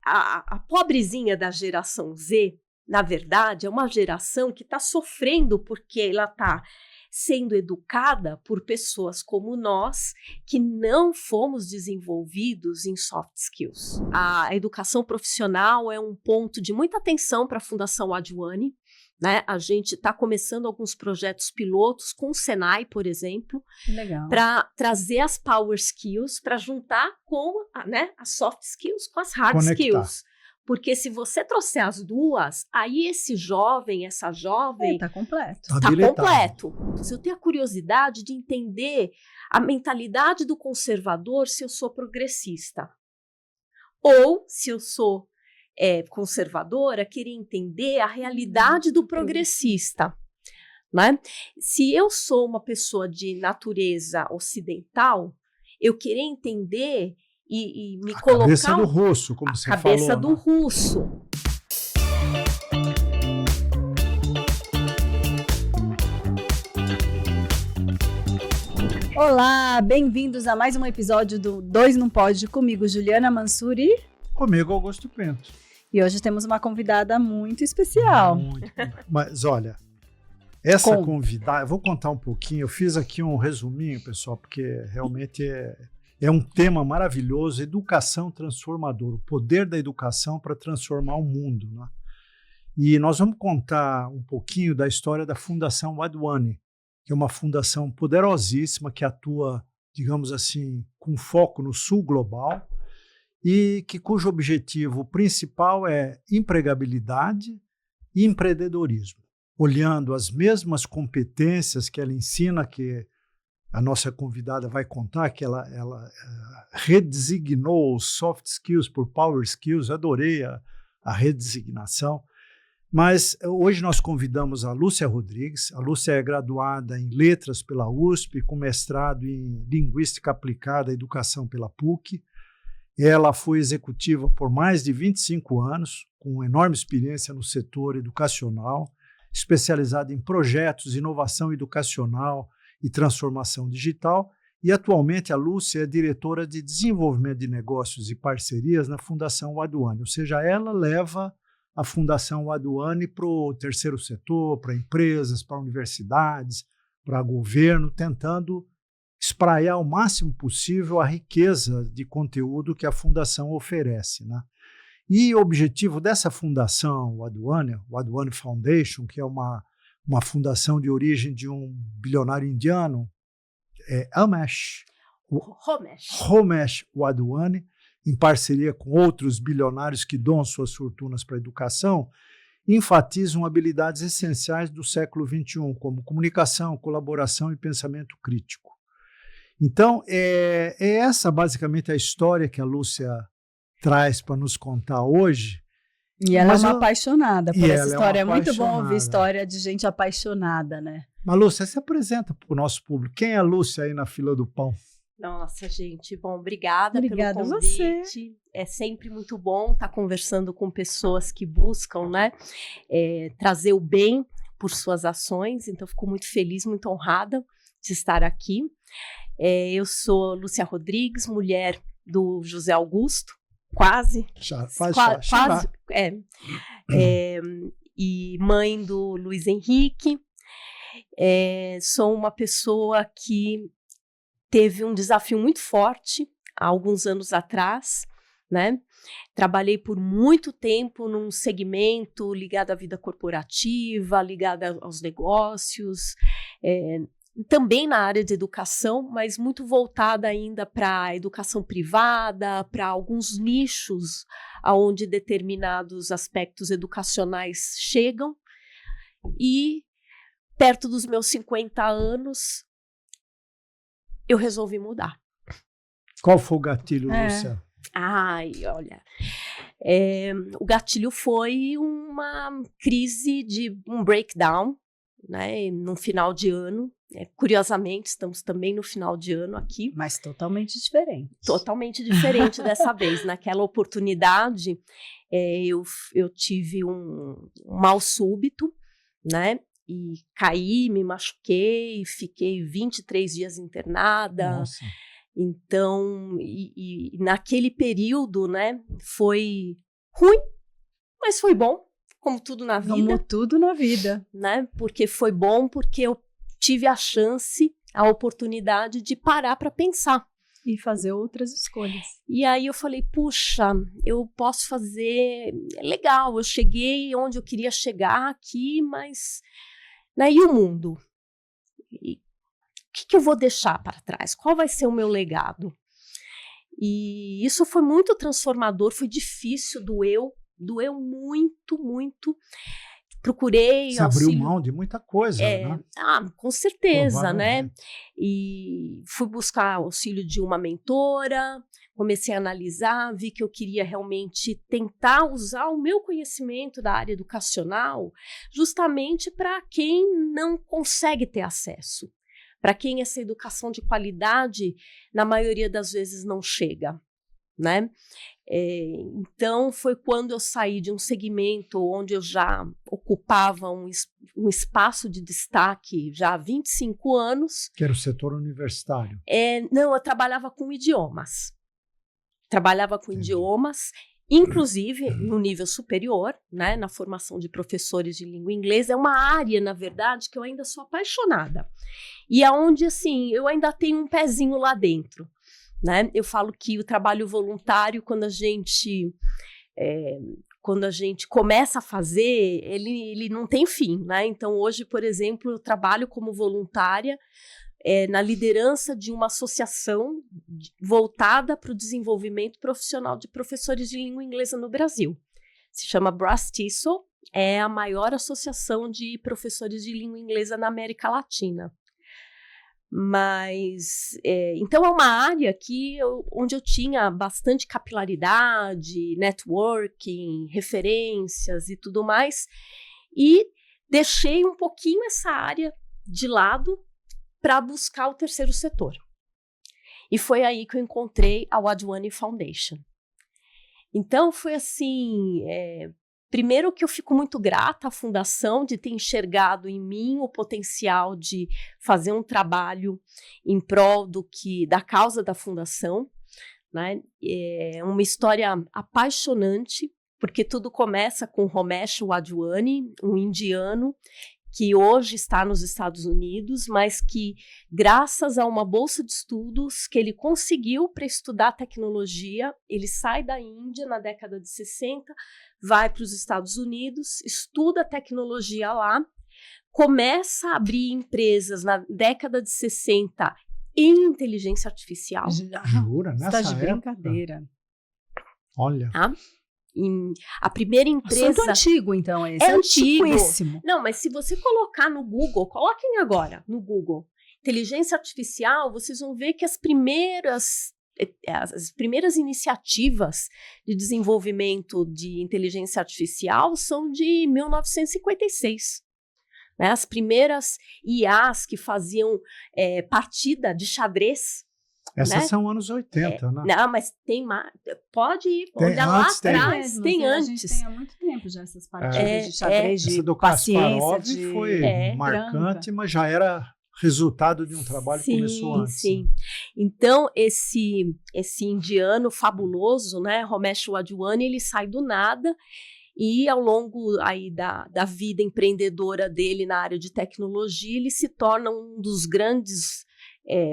a pobrezinha da geração Z, na verdade, é uma geração que está sofrendo porque ela está sendo educada por pessoas como nós, que não fomos desenvolvidos em soft skills. A educação profissional é um ponto de muita atenção para a Fundação Adwane, né? A gente está começando alguns projetos pilotos com o Senai, por exemplo, para trazer as power skills, para juntar com as soft skills com as hard skills. Porque se você trouxer as duas, aí esse jovem, essa jovem... Tá completo. Tá completo. Se eu tenho a curiosidade de entender a mentalidade do conservador, se eu sou progressista. Ou, se eu sou conservadora, querer entender a realidade do progressista. Né? Se eu sou uma pessoa de natureza ocidental, eu querer entender... E me colocar... A cabeça do russo, como você falou. A cabeça do russo. Olá, bem-vindos a mais um episódio do Dois Não Pode, comigo, Juliana Mansuri. Comigo, Augusto Pinto. E hoje temos uma convidada muito especial. Mas olha, essa convidada... Eu vou contar um pouquinho, eu fiz aqui um resuminho, pessoal, porque realmente é um tema maravilhoso, educação transformadora, o poder da educação para transformar o mundo. Né? E nós vamos contar um pouquinho da história da Fundação Adwane, que é uma fundação poderosíssima que atua, digamos assim, com foco no sul global e cujo objetivo principal é empregabilidade e empreendedorismo, olhando as mesmas competências que ela ensina, que a nossa convidada vai contar, que ela redesignou os soft skills por power skills. Adorei a redesignação. Mas hoje nós convidamos a Lúcia Rodrigues. A Lúcia é graduada em Letras pela USP, com mestrado em Linguística Aplicada à Educação pela PUC. Ela foi executiva por mais de 25 anos, com enorme experiência no setor educacional, especializada em projetos, inovação educacional e transformação digital, e atualmente a Lúcia é diretora de desenvolvimento de negócios e parcerias na Fundação Adwane, ou seja, ela leva a Fundação Adwane para o terceiro setor, para empresas, para universidades, para governo, tentando espraiar o máximo possível a riqueza de conteúdo que a Fundação oferece. Né? E o objetivo dessa Fundação Adwane, o Adwane Foundation, que é uma fundação de origem de um bilionário indiano, Ramesh Wadhwani, em parceria com outros bilionários que doam suas fortunas para a educação, enfatizam habilidades essenciais do século XXI, como comunicação, colaboração e pensamento crítico. Então, é essa basicamente a história que a Lúcia traz para nos contar hoje. E ela é uma apaixonada por essa história. É muito bom ouvir história de gente apaixonada, né? Mas, Lúcia, se apresenta para o nosso público. Quem é a Lúcia aí na fila do pão? Nossa, gente. Bom, obrigada pelo convite. Você. É sempre muito bom estar conversando com pessoas que buscam, né, trazer o bem por suas ações. Então, fico muito feliz, muito honrada de estar aqui. Eu sou Lúcia Rodrigues, mulher do José Augusto. Quase. E mãe do Luiz Henrique. Sou uma pessoa que teve um desafio muito forte há alguns anos atrás, né? Trabalhei por muito tempo num segmento ligado à vida corporativa, ligado aos negócios, também na área de educação, mas muito voltada ainda para a educação privada, para alguns nichos onde determinados aspectos educacionais chegam. E, perto dos meus 50 anos, eu resolvi mudar. Qual foi o gatilho, Lúcia? Ai, olha, o gatilho foi uma crise um breakdown, né, no final de ano. Curiosamente, estamos também no final de ano aqui. Mas totalmente diferente. Totalmente diferente dessa vez. Naquela oportunidade, eu tive um mal súbito, né? E caí, me machuquei, fiquei 23 dias internada. Nossa. Então, e naquele período, né, foi Ruim, mas foi bom, como tudo na vida. Como tudo na vida. Né? Porque foi bom, porque eu tive a chance, a oportunidade de parar para pensar. E fazer outras escolhas. E aí eu falei, puxa, eu posso fazer... Legal, eu cheguei onde eu queria chegar aqui, mas... Né? E o mundo? E o que eu vou deixar para trás? Qual vai ser o meu legado? E isso foi muito transformador, foi difícil, doeu muito, muito. Procurei Você abriu mão de muita coisa, né? Com certeza, né? E fui buscar auxílio de uma mentora, comecei a analisar, vi que eu queria realmente tentar usar o meu conhecimento da área educacional justamente para quem não consegue ter acesso, para quem essa educação de qualidade, na maioria das vezes, não chega, né? Então, foi quando eu saí de um segmento onde eu já ocupava um espaço de destaque já há 25 anos. Que era o setor universitário. Não, eu trabalhava com idiomas. Inclusive no nível superior, né, na formação de professores de língua inglesa. É uma área, na verdade, que eu ainda sou apaixonada. E aonde, assim, eu ainda tenho um pezinho lá dentro. Né? Eu falo que o trabalho voluntário, quando a gente começa a fazer, ele não tem fim, né? Então, hoje, por exemplo, eu trabalho como voluntária na liderança de uma associação voltada para o desenvolvimento profissional de professores de língua inglesa no Brasil. Se chama Brass TESOL, é a maior associação de professores de língua inglesa na América Latina. Mas, então é uma área onde eu tinha bastante capilaridade, networking, referências e tudo mais, e deixei um pouquinho essa área de lado para buscar o terceiro setor. E foi aí que eu encontrei a Wadhwani Foundation. Então foi assim... Primeiro que eu fico muito grata à fundação de ter enxergado em mim o potencial de fazer um trabalho em prol da causa da fundação, né? É uma história apaixonante, porque tudo começa com Romesh Wadhwani, um indiano que hoje está nos Estados Unidos, mas que, graças a uma bolsa de estudos que ele conseguiu para estudar tecnologia, ele sai da Índia na década de 60, vai para os Estados Unidos, estuda tecnologia lá, começa a abrir empresas na década de 60 em inteligência artificial. Jura? Nessa época? Brincadeira. Olha. Tá? A primeira empresa... Assunto antigo, então, esse. É antigo. Antiquíssimo. Não, mas se você colocar no Google, coloquem agora no Google, inteligência artificial, vocês vão ver que as primeiras iniciativas de desenvolvimento de inteligência artificial são de 1956. Né? As primeiras IAs que faziam partida de xadrez. Essas né? são anos 80, né? Não, mas tem mais. Pode ir, olha lá atrás, tem antes. A gente tem há muito tempo já essas partidas de xadrez, de essa do paciência, Kasparov foi marcante, tranca. Mas já era resultado de um trabalho que começou antes. Sim. Né? Então, esse indiano fabuloso, né, Romesh Wadhwani, ele sai do nada e ao longo aí da vida empreendedora dele na área de tecnologia, ele se torna um dos grandes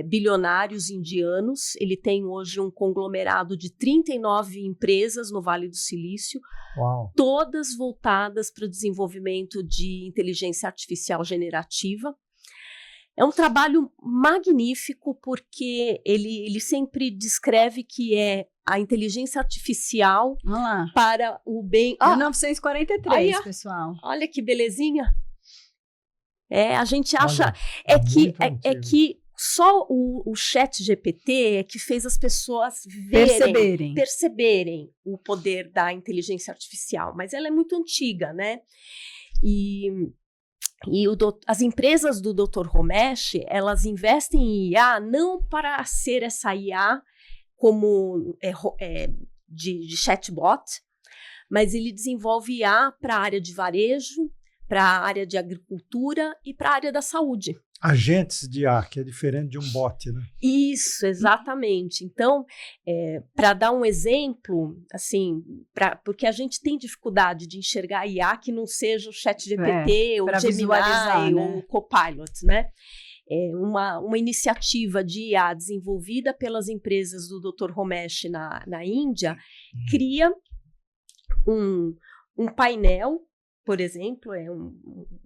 bilionários indianos. Ele tem hoje um conglomerado de 39 empresas no Vale do Silício, Uau. Todas voltadas para o desenvolvimento de inteligência artificial generativa. É um trabalho magnífico porque ele sempre descreve que é a inteligência artificial para o bem... 1943, aí, pessoal. Olha que belezinha. A gente acha... É que só o ChatGPT é que fez as pessoas perceberem o poder da inteligência artificial, mas ela é muito antiga, né? E as empresas do Dr. Romesh, elas investem em IA não para ser essa IA como de chatbot, mas ele desenvolve IA para a área de varejo, para a área de agricultura e para a área da saúde. agentes de IA, que é diferente de um bot, né? Isso, exatamente. Então, para dar um exemplo, assim, porque a gente tem dificuldade de enxergar IA que não seja o ChatGPT, ou Gemini, ou o Copilot, né? Uma iniciativa de IA desenvolvida pelas empresas do Dr. Romesh na Índia cria um painel, por exemplo,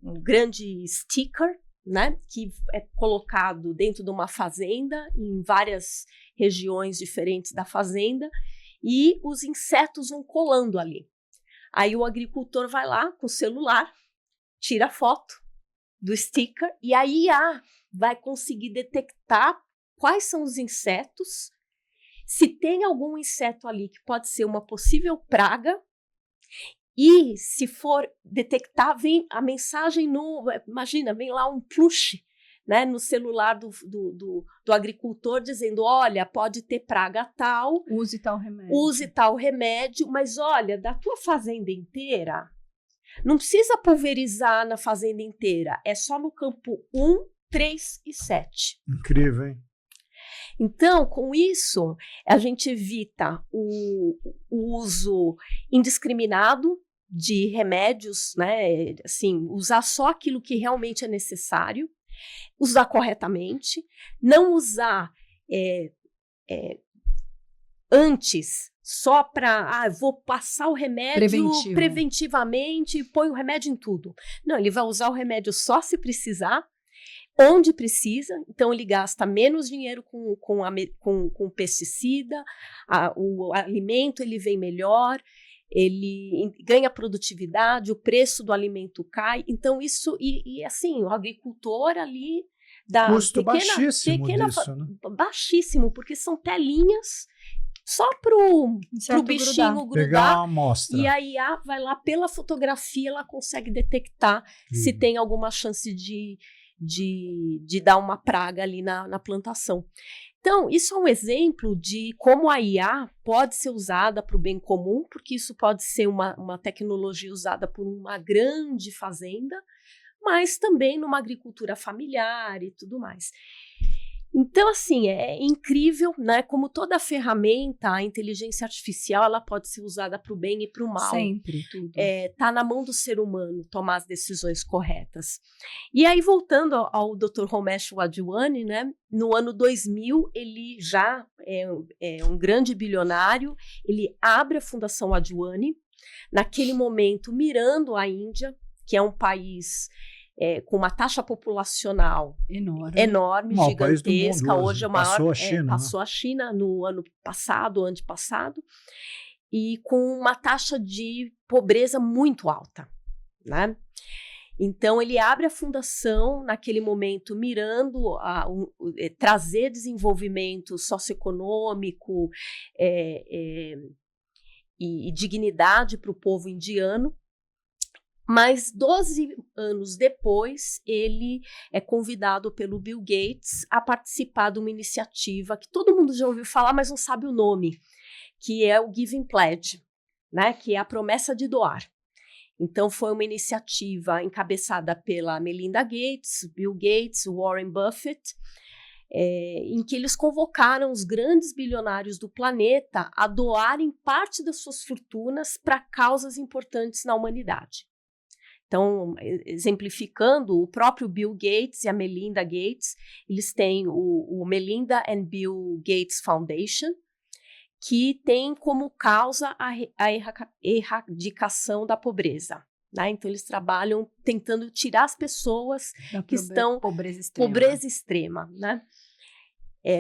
um grande sticker, né, que é colocado dentro de uma fazenda, em várias regiões diferentes da fazenda, e os insetos vão colando ali. Aí o agricultor vai lá com o celular, tira a foto do sticker, e a IA vai conseguir detectar quais são os insetos, se tem algum inseto ali que pode ser uma possível praga, e se for detectar, vem a mensagem imagina, vem lá um push, né, no celular do agricultor dizendo, olha, pode ter praga tal. Use tal remédio. Mas olha, da tua fazenda inteira, não precisa pulverizar na fazenda inteira, é só no campo 1, 3 e 7. Incrível, hein? Então, com isso, a gente evita o uso indiscriminado de remédios, né? Assim, usar só aquilo que realmente é necessário, usar corretamente, não usar antes só para, vou passar o remédio preventivamente e põe o remédio em tudo. Não, ele vai usar o remédio só se precisar, onde precisa, então ele gasta menos dinheiro com pesticida, o alimento ele vem melhor, ele ganha produtividade, o preço do alimento cai, então isso, e assim, o agricultor ali dá custo baixíssimo disso, né? Baixíssimo, porque são telinhas só pro bichinho grudar. Pegar uma amostra. E a IA vai lá pela fotografia, ela consegue detectar se tem alguma chance de dar uma praga ali na plantação. Então, isso é um exemplo de como a IA pode ser usada para o bem comum, porque isso pode ser uma tecnologia usada por uma grande fazenda, mas também numa agricultura familiar e tudo mais. Então, assim, é incrível, né? Como toda ferramenta, a inteligência artificial, ela pode ser usada para o bem e para o mal. Sempre, tudo. Tá na mão do ser humano tomar as decisões corretas. E aí, voltando ao Dr. Romesh Wadhwani, né? No ano 2000, ele já é um grande bilionário, ele abre a Fundação Wadhwani, naquele momento mirando a Índia, que é um país com uma taxa populacional enorme, gigantesca. Hoje é o maior. Passou a China no ano passado, e com uma taxa de pobreza muito alta, né? Então, ele abre a fundação naquele momento mirando trazer desenvolvimento socioeconômico e dignidade para o povo indiano. Mas 12 anos depois, ele é convidado pelo Bill Gates a participar de uma iniciativa que todo mundo já ouviu falar, mas não sabe o nome, que é o Giving Pledge, né? Que é a promessa de doar. Então, foi uma iniciativa encabeçada pela Melinda Gates, Bill Gates, Warren Buffett, em que eles convocaram os grandes bilionários do planeta a doarem parte das suas fortunas para causas importantes na humanidade. Então, exemplificando, o próprio Bill Gates e a Melinda Gates, eles têm o Melinda and Bill Gates Foundation, que tem como causa a erradicação da pobreza. Né? Então, eles trabalham tentando tirar as pessoas que estão pobreza extrema. Né?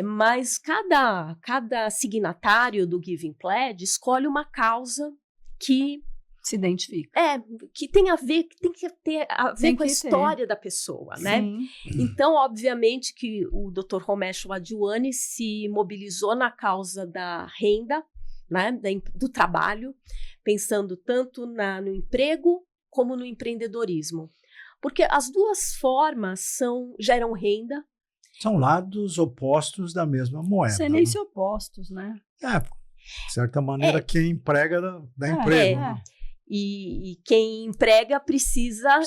Mas cada signatário do Giving Pledge escolhe uma causa que se identifica. Que tem que ter a ver com a história da pessoa, né? Então, obviamente que o Dr. Romesh Wadhwani se mobilizou na causa da renda, né? Do trabalho, pensando tanto no emprego como no empreendedorismo. Porque as duas formas geram renda. São lados opostos da mesma moeda. Sem nem ser opostos, né? De certa maneira, quem emprega dá emprego. E quem emprega precisa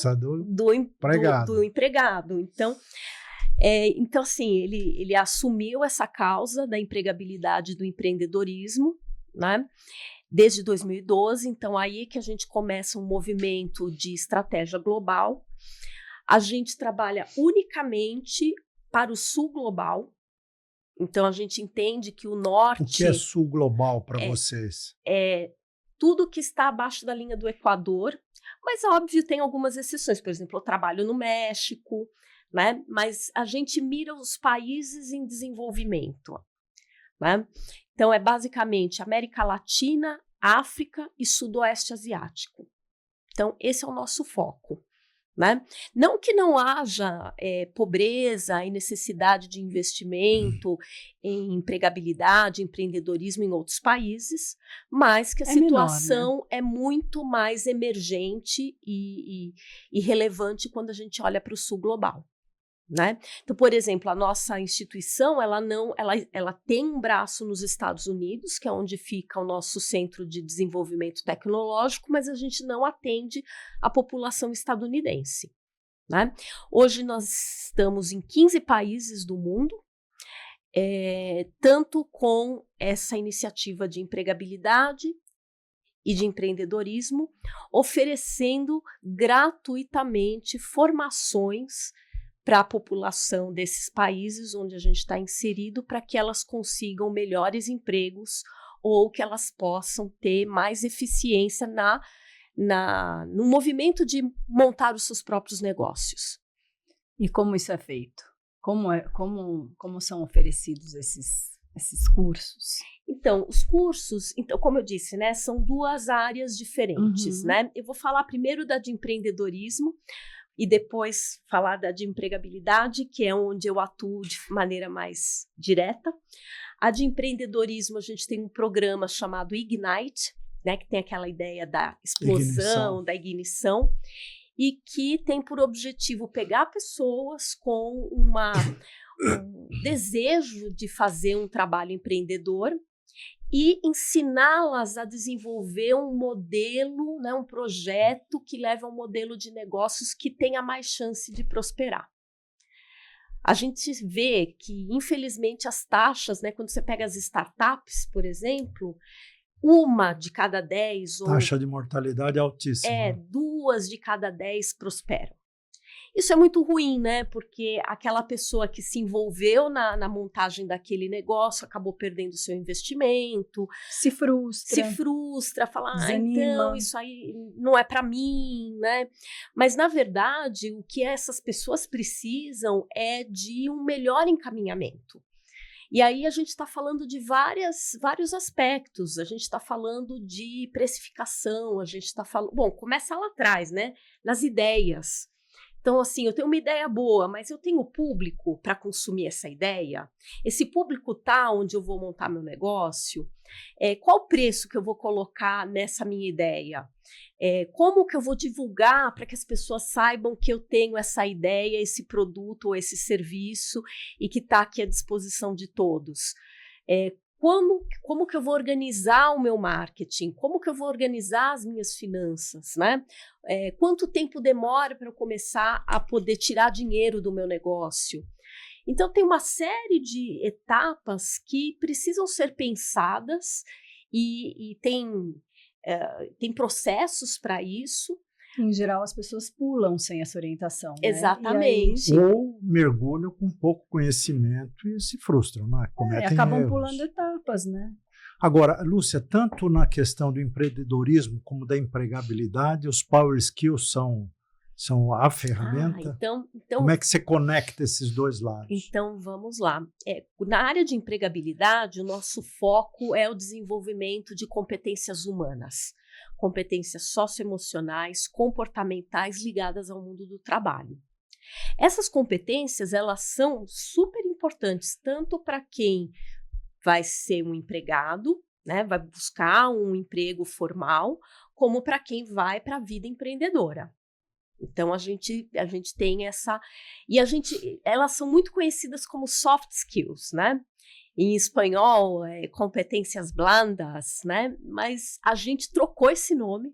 do empregado. Então, Então, assim, ele assumiu essa causa da empregabilidade do empreendedorismo, né? Desde 2012, então aí que a gente começa um movimento de estratégia global. A gente trabalha unicamente para o sul global, então a gente entende que o norte... O que é sul global para vocês? É tudo que está abaixo da linha do Equador, mas óbvio tem algumas exceções, por exemplo, eu trabalho no México, né? Mas a gente mira os países em desenvolvimento, né? Então, é basicamente América Latina, África e Sudoeste Asiático. Então, esse é o nosso foco, né? Não que não haja pobreza e necessidade de investimento em empregabilidade, empreendedorismo em outros países, mas que a situação menor, né? É muito mais emergente e relevante quando a gente olha para o sul global. Né? Então, por exemplo, a nossa instituição, ela tem um braço nos Estados Unidos, que é onde fica o nosso centro de desenvolvimento tecnológico, mas a gente não atende a população estadunidense. Né? Hoje nós estamos em 15 países do mundo, tanto com essa iniciativa de empregabilidade e de empreendedorismo, oferecendo gratuitamente formações para a população desses países onde a gente está inserido, para que elas consigam melhores empregos ou que elas possam ter mais eficiência no movimento de montar os seus próprios negócios. E como isso é feito? Como são oferecidos esses cursos? Então, os cursos, como eu disse, né, são duas áreas diferentes. Né? Eu vou falar primeiro da de empreendedorismo, e depois falar da de empregabilidade, que é onde eu atuo de maneira mais direta. A de empreendedorismo, a gente tem um programa chamado Ignite, né, que tem aquela ideia da explosão, da ignição, e que tem por objetivo pegar pessoas com um desejo de fazer um trabalho empreendedor e ensiná-las a desenvolver um modelo, né, um projeto que leve a um modelo de negócios que tenha mais chance de prosperar. A gente vê que, infelizmente, as taxas, né, quando você pega as startups, por exemplo, 1 de cada 10... Taxa de mortalidade altíssima. 2 de cada 10 prosperam. Isso é muito ruim, né? Porque aquela pessoa que se envolveu na montagem daquele negócio acabou perdendo seu investimento. Se frustra, fala, então isso aí não é para mim, né? Mas, na verdade, o que essas pessoas precisam é de um melhor encaminhamento. E aí a gente está falando de vários aspectos, a gente está falando de precificação, a gente está falando... Bom, começa lá atrás, né? Nas ideias. Então, assim, eu tenho uma ideia boa, mas eu tenho público para consumir essa ideia? Esse público está onde eu vou montar meu negócio? Qual o preço que eu vou colocar nessa minha ideia? Como que eu vou divulgar para que as pessoas saibam que eu tenho essa ideia, esse produto ou esse serviço e que está aqui à disposição de todos? Como que eu vou organizar o meu marketing? Como que eu vou organizar as minhas finanças, né? Quanto tempo demora para eu começar a poder tirar dinheiro do meu negócio? Então, tem uma série de etapas que precisam ser pensadas e tem processos para isso. Em geral, as pessoas pulam sem essa orientação. Exatamente. Né? Ou mergulham com pouco conhecimento e se frustram, né? Cometem acabam erros. pulando etapas, né? Agora, Lúcia, tanto na questão do empreendedorismo como da empregabilidade, os Power Skills são a ferramenta? Então, como é que você conecta esses dois lados? Então, vamos lá. Na área de empregabilidade, o nosso foco é o desenvolvimento de competências humanas, competências socioemocionais, comportamentais ligadas ao mundo do trabalho. Essas competências, elas são super importantes, tanto para quem vai ser um empregado, né, vai buscar um emprego formal, como para quem vai para a vida empreendedora. Então, a gente tem essa... E elas são muito conhecidas como soft skills, né? Em espanhol, competências blandas, né? Mas a gente trocou esse nome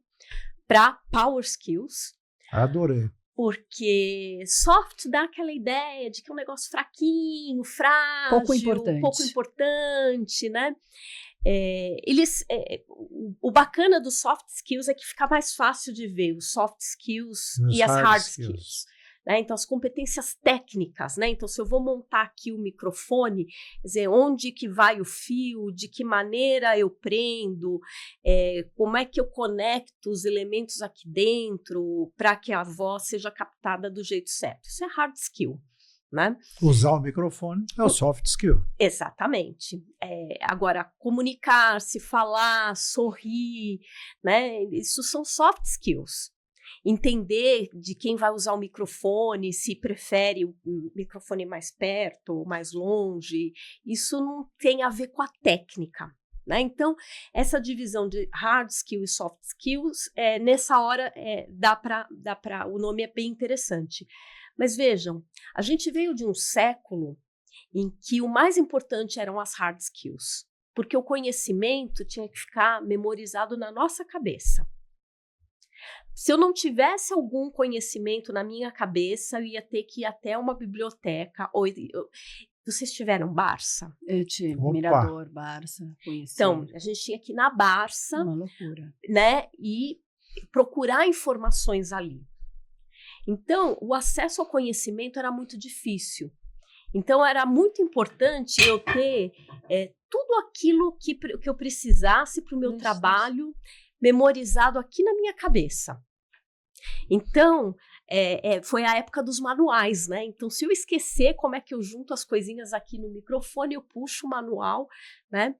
para Power Skills. Adorei. Porque soft dá aquela ideia de que é um negócio fraquinho, frágil, pouco importante, né? O bacana dos soft skills é que fica mais fácil de ver os soft skills e as hard skills. Né? Então, as competências técnicas, né? Então, se eu vou montar aqui o microfone, quer dizer, onde que vai o fio, de que maneira eu prendo, como é que eu conecto os elementos aqui dentro para que a voz seja captada do jeito certo. Isso é hard skill. Né? Usar o microfone é o soft skill. Exatamente. Agora, comunicar-se, falar, sorrir, né? Isso são soft skills. Entender de quem vai usar o microfone, se prefere o microfone mais perto ou mais longe, isso não tem a ver com a técnica. Né? Então, essa divisão de hard skill e soft skills, nessa hora, o nome é bem interessante. Mas vejam, a gente veio de um século em que o mais importante eram as hard skills, porque o conhecimento tinha que ficar memorizado na nossa cabeça. Se eu não tivesse algum conhecimento na minha cabeça, eu ia ter que ir até uma biblioteca. Vocês tiveram Barça? Eu tive. Mirador, Barça, conheci. Então, a gente tinha que ir na Barça. Uma loucura. Né, e procurar informações ali. Então, o acesso ao conhecimento era muito difícil. Então, era muito importante eu ter tudo aquilo que eu precisasse para o meu trabalho memorizado aqui na minha cabeça. Então, foi a época dos manuais, né? Então, se eu esquecer como é que eu junto as coisinhas aqui no microfone, eu puxo o manual, né?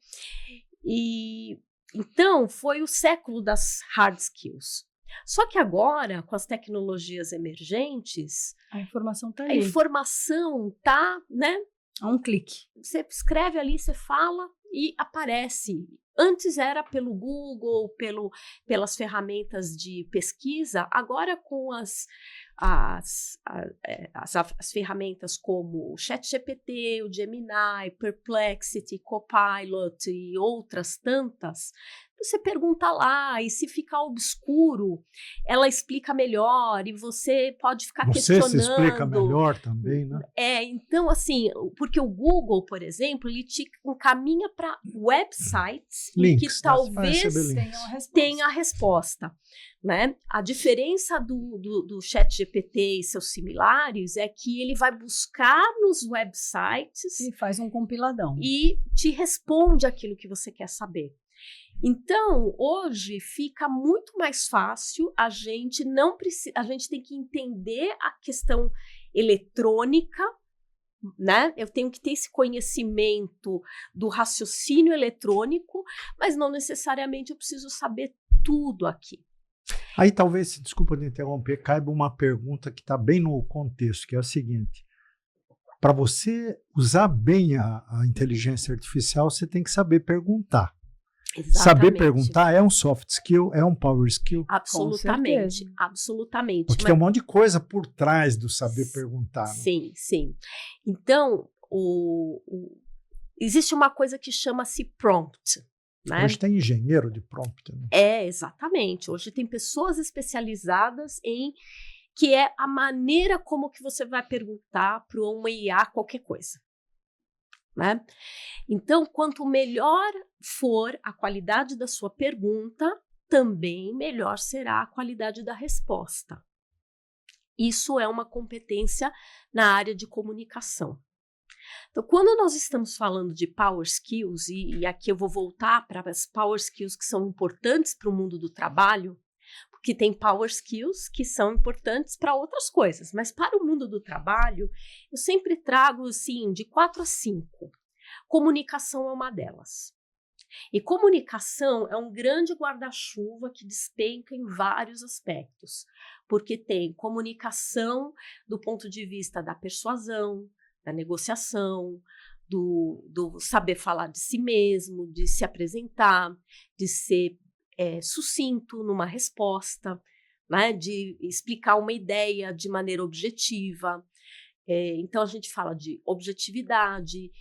Então, foi o século das hard skills. Só que agora, com as tecnologias emergentes, a informação está aí. A informação está, né? A um clique. Você escreve ali, você fala e aparece. Antes era pelo Google, pelas ferramentas de pesquisa, agora com as ferramentas como o ChatGPT, o Gemini, Perplexity, Copilot e outras tantas, você pergunta lá, e se ficar obscuro, ela explica melhor, e você pode ficar questionando. Você se explica melhor também, né? Então, assim, porque o Google, por exemplo, ele te encaminha para websites links, que talvez tenham a resposta. Né? A diferença do ChatGPT e seus similares é que ele vai buscar nos websites e faz um compiladão. E te responde aquilo que você quer saber. Então, hoje fica muito mais fácil, a gente tem que entender a questão eletrônica, né? Eu tenho que ter esse conhecimento do raciocínio eletrônico, mas não necessariamente eu preciso saber tudo aqui. Aí talvez, desculpa de interromper, caiba uma pergunta que está bem no contexto, que é a seguinte: para você usar bem a inteligência artificial, você tem que saber perguntar. Exatamente. Saber perguntar é um soft skill, é um power skill? Absolutamente, absolutamente. Porque tem um monte de coisa por trás do saber perguntar. Né? Sim, sim. Então, existe uma coisa que chama-se prompt. Né? Hoje tem engenheiro de prompt. Né? Exatamente. Hoje tem pessoas especializadas em que é a maneira como que você vai perguntar para uma IA qualquer coisa. Né? Então, quanto melhor for a qualidade da sua pergunta, também melhor será a qualidade da resposta. Isso é uma competência na área de comunicação. Então, quando nós estamos falando de power skills, e aqui eu vou voltar para as power skills que são importantes para o mundo do trabalho, porque tem power skills que são importantes para outras coisas, mas para o mundo do trabalho, eu sempre trago assim, de 4 a 5. Comunicação é uma delas. E comunicação é um grande guarda-chuva que despenca em vários aspectos, porque tem comunicação do ponto de vista da persuasão, da negociação, do saber falar de si mesmo, de se apresentar, de ser sucinto numa resposta, né, de explicar uma ideia de maneira objetiva. Então, a gente fala de objetividade,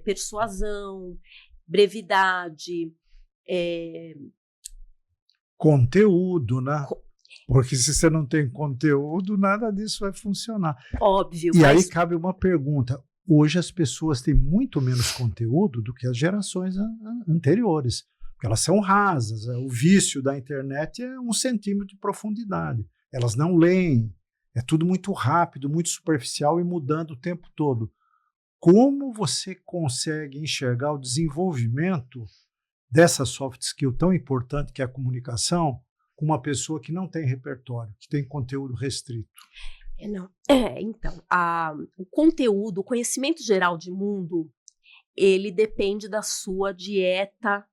persuasão, brevidade. Conteúdo, né? Porque se você não tem conteúdo, nada disso vai funcionar. Óbvio. E mas aí cabe uma pergunta. Hoje as pessoas têm muito menos conteúdo do que as gerações anteriores. Porque elas são rasas. O vício da internet é 1 centímetro de profundidade. Elas não leem. É tudo muito rápido, muito superficial e mudando o tempo todo. Como você consegue enxergar o desenvolvimento dessa soft skill tão importante que é a comunicação com uma pessoa que não tem repertório, que tem conteúdo restrito? Não. Então, o conteúdo, o conhecimento geral de mundo, ele depende da sua dieta,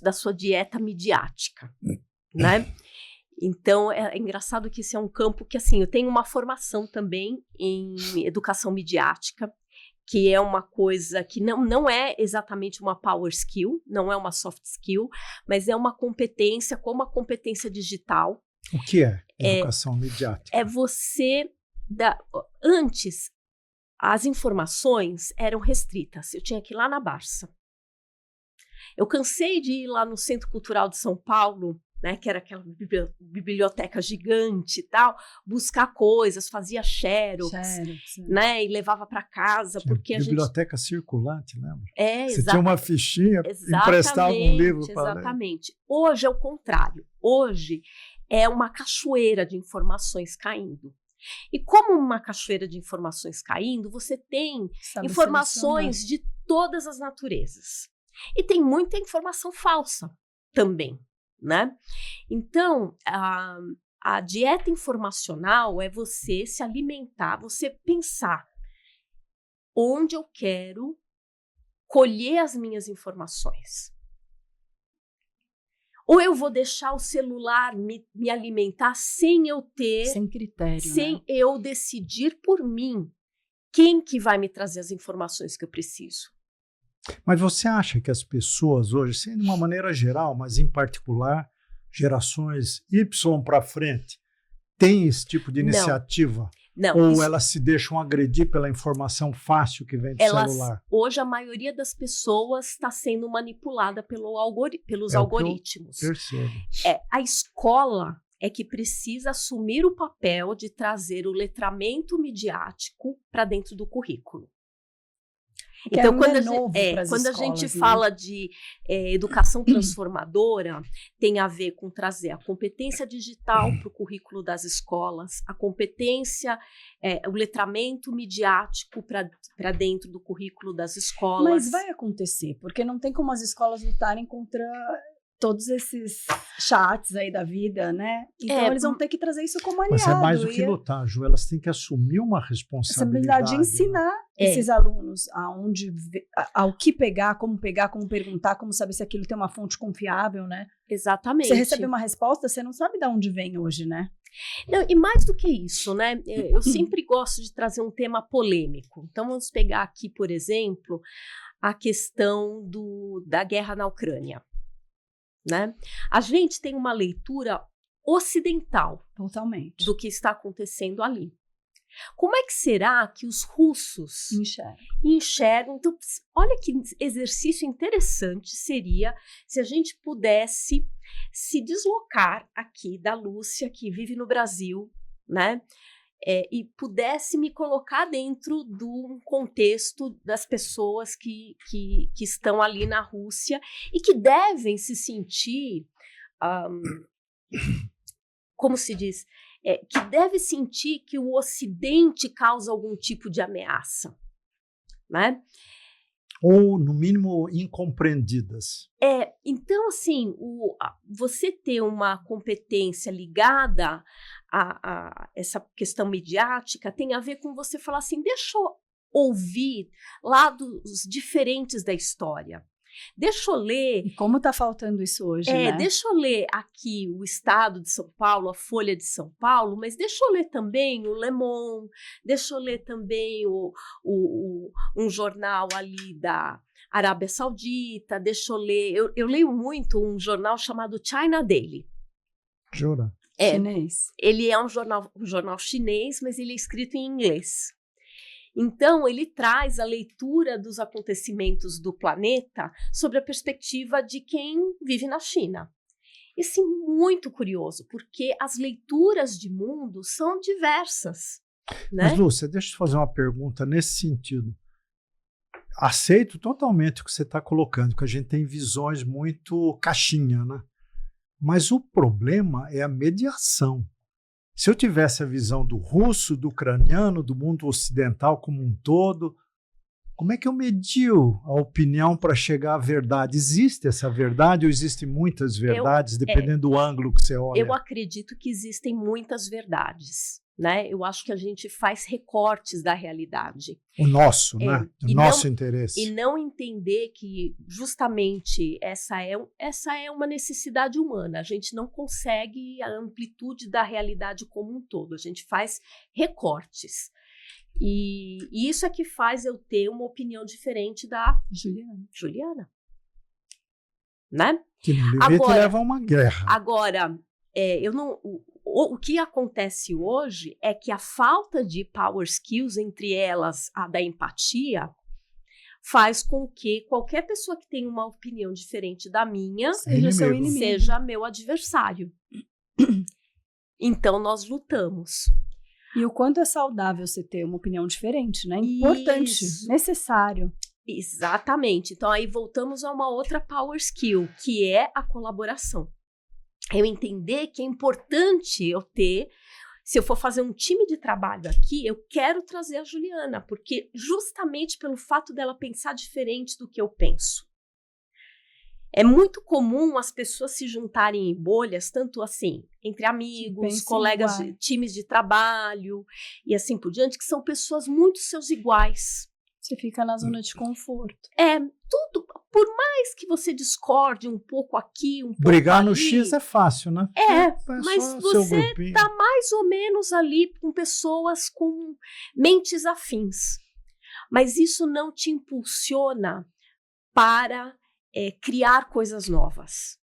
da sua dieta midiática, né? Então, é engraçado que esse é um campo que, assim, eu tenho uma formação também em educação midiática, que é uma coisa que não é exatamente uma power skill, não é uma soft skill, mas é uma competência como a competência digital. O que é educação midiática? É você... Antes, as informações eram restritas. Eu tinha que ir lá na Barça. Eu cansei de ir lá no Centro Cultural de São Paulo, né, que era aquela biblioteca gigante e tal, buscar coisas, fazia xerox, né, e levava para casa. Porque biblioteca circulante, lembra? Você tinha uma fichinha, emprestava um livro para ler. Exatamente. Hoje é o contrário. Hoje é uma cachoeira de informações caindo. E como uma cachoeira de informações caindo, você tem informações de todas as naturezas. E tem muita informação falsa também, né? Então, a dieta informacional é você se alimentar, você pensar onde eu quero colher as minhas informações. Ou eu vou deixar o celular me alimentar sem eu ter... Sem critério, sem né? eu decidir por mim quem que vai me trazer as informações que eu preciso. Mas você acha que as pessoas hoje, assim, de uma maneira geral, mas em particular, gerações Y para frente, têm esse tipo de iniciativa? Não. Ou elas se deixam agredir pela informação fácil que vem do celular? Hoje, a maioria das pessoas está sendo manipulada pelos algoritmos. Percebo. A escola é que precisa assumir o papel de trazer o letramento midiático para dentro do currículo. Então, quando a gente fala de educação transformadora, tem a ver com trazer a competência digital para o currículo das escolas, a competência, o letramento midiático para dentro do currículo das escolas. Mas vai acontecer, porque não tem como as escolas lutarem contra todos esses chats aí da vida, né? Então eles vão ter que trazer isso como aliado. Mas é mais do que lutar, Ju. Elas têm que assumir uma responsabilidade de ensinar esses alunos ao que pegar, como perguntar, como saber se aquilo tem uma fonte confiável, né? Exatamente. Você recebe uma resposta, você não sabe de onde vem hoje, né? Não, e mais do que isso, né? Eu sempre gosto de trazer um tema polêmico. Então, vamos pegar aqui, por exemplo, a questão da guerra na Ucrânia. Né? A gente tem uma leitura ocidental totalmente do que está acontecendo ali. Como é que será que os russos enxergam? Então, olha que exercício interessante seria se a gente pudesse se deslocar aqui da Lúcia, que vive no Brasil, né? E pudesse me colocar dentro do contexto das pessoas que estão ali na Rússia e que devem se sentir, como se diz, que deve sentir que o Ocidente causa algum tipo de ameaça, né? Ou, no mínimo, incompreendidas. Então, assim, você ter uma competência ligada a essa questão midiática tem a ver com você falar assim, deixa eu ouvir lados diferentes da história. Deixa eu ler... E como está faltando isso hoje, né? Deixa eu ler aqui o Estado de São Paulo, a Folha de São Paulo, mas deixa eu ler também o Le Monde, deixa eu ler também um jornal ali da Arábia Saudita, deixa eu ler... Eu leio muito um jornal chamado China Daily. Jura? Chinês. Ele é um jornal chinês, mas ele é escrito em inglês. Então, ele traz a leitura dos acontecimentos do planeta sobre a perspectiva de quem vive na China. E sim, muito curioso, porque as leituras de mundo são diversas, né? Mas, Lúcia, deixa eu te fazer uma pergunta nesse sentido. Aceito totalmente o que você está colocando, que a gente tem visões muito caixinha, né? Mas o problema é a mediação. Se eu tivesse a visão do russo, do ucraniano, do mundo ocidental como um todo, como é que eu medio a opinião para chegar à verdade? Existe essa verdade ou existem muitas verdades, dependendo do ângulo que você olha? Eu acredito que existem muitas verdades, né? Eu acho que a gente faz recortes da realidade. O nosso, né? O nosso interesse. E não entender que justamente essa é uma necessidade humana. A gente não consegue a amplitude da realidade como um todo. A gente faz recortes. E isso é que faz eu ter uma opinião diferente da Juliana. Né? Que no limite leva a uma guerra. Agora, o que acontece hoje é que a falta de power skills, entre elas a da empatia, faz com que qualquer pessoa que tenha uma opinião diferente da minha seja meu adversário. Então, nós lutamos. E o quanto é saudável você ter uma opinião diferente, né? Importante, necessário. Exatamente. Então, aí voltamos a uma outra power skill, que é a colaboração. Eu entender que é importante eu ter, se eu for fazer um time de trabalho aqui, eu quero trazer a Juliana, porque justamente pelo fato dela pensar diferente do que eu penso. É muito comum as pessoas se juntarem em bolhas, tanto assim, entre amigos, colegas, times de trabalho e assim por diante, que são pessoas muito seus iguais. Você fica na zona de conforto. Tudo, por mais que você discorde um pouco aqui, um pouco brigar ali, no X é fácil, né? Mas você está mais ou menos ali com pessoas com mentes afins. Mas isso não te impulsiona para criar coisas novas.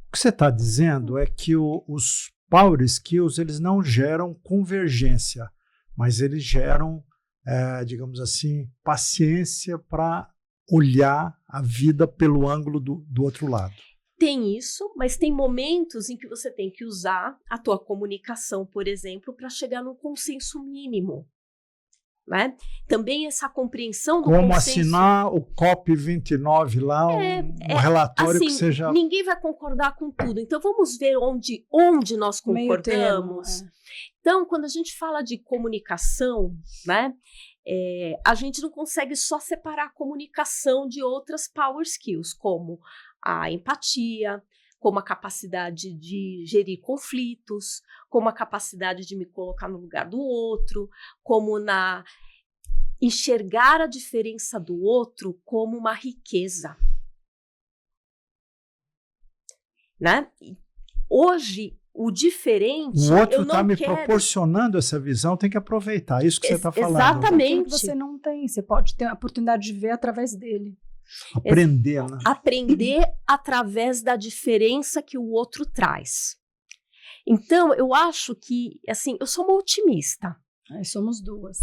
O que você está dizendo é que os power skills, eles não geram convergência, mas eles geram, digamos assim, paciência para olhar a vida pelo ângulo do outro lado. Tem isso, mas tem momentos em que você tem que usar a tua comunicação, por exemplo, para chegar num consenso mínimo. Né? Também essa compreensão do como consenso... assinar o COP29 lá, um relatório assim, que seja... Ninguém vai concordar com tudo, então vamos ver onde nós concordamos. Então, quando a gente fala de comunicação, né, a gente não consegue só separar a comunicação de outras power skills, como a empatia, como a capacidade de gerir conflitos, como a capacidade de me colocar no lugar do outro, como enxergar a diferença do outro como uma riqueza. Né? Hoje, o diferente... O outro está me proporcionando essa visão, tem que aproveitar. Isso que você está falando. Exatamente. Que você não tem, você pode ter a oportunidade de ver através dele. Aprender, né? Aprender através da diferença que o outro traz. Então, eu acho que, assim, eu sou uma otimista. Somos duas.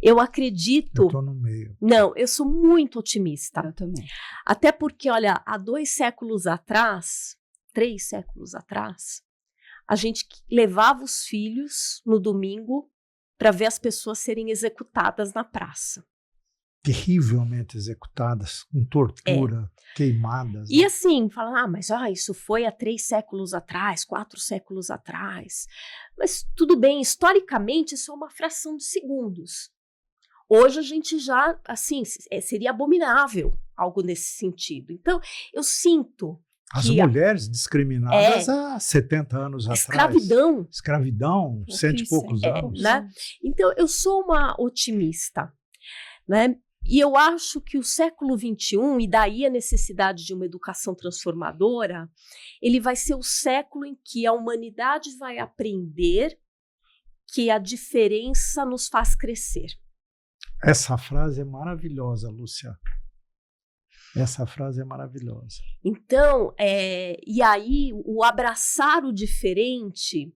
Eu acredito... Eu tô no meio. Não, eu sou muito otimista. Eu também. Até porque, olha, há 2 séculos atrás, 3 séculos atrás, a gente levava os filhos no domingo para ver as pessoas serem executadas na praça. Terrivelmente executadas, com tortura, queimadas. E assim, falam, mas isso foi há 3 séculos atrás, 4 séculos atrás. Mas tudo bem, historicamente isso é uma fração de segundos. Hoje a gente já, assim, seria abominável algo nesse sentido. Então, eu sinto as mulheres discriminadas há 70 anos atrás. Escravidão, 100 e poucos anos. Né? Então, eu sou uma otimista, né? E eu acho que o século XXI, e daí a necessidade de uma educação transformadora, ele vai ser o século em que a humanidade vai aprender que a diferença nos faz crescer. Essa frase é maravilhosa, Lúcia. Essa frase é maravilhosa. Então, e aí, o abraçar o diferente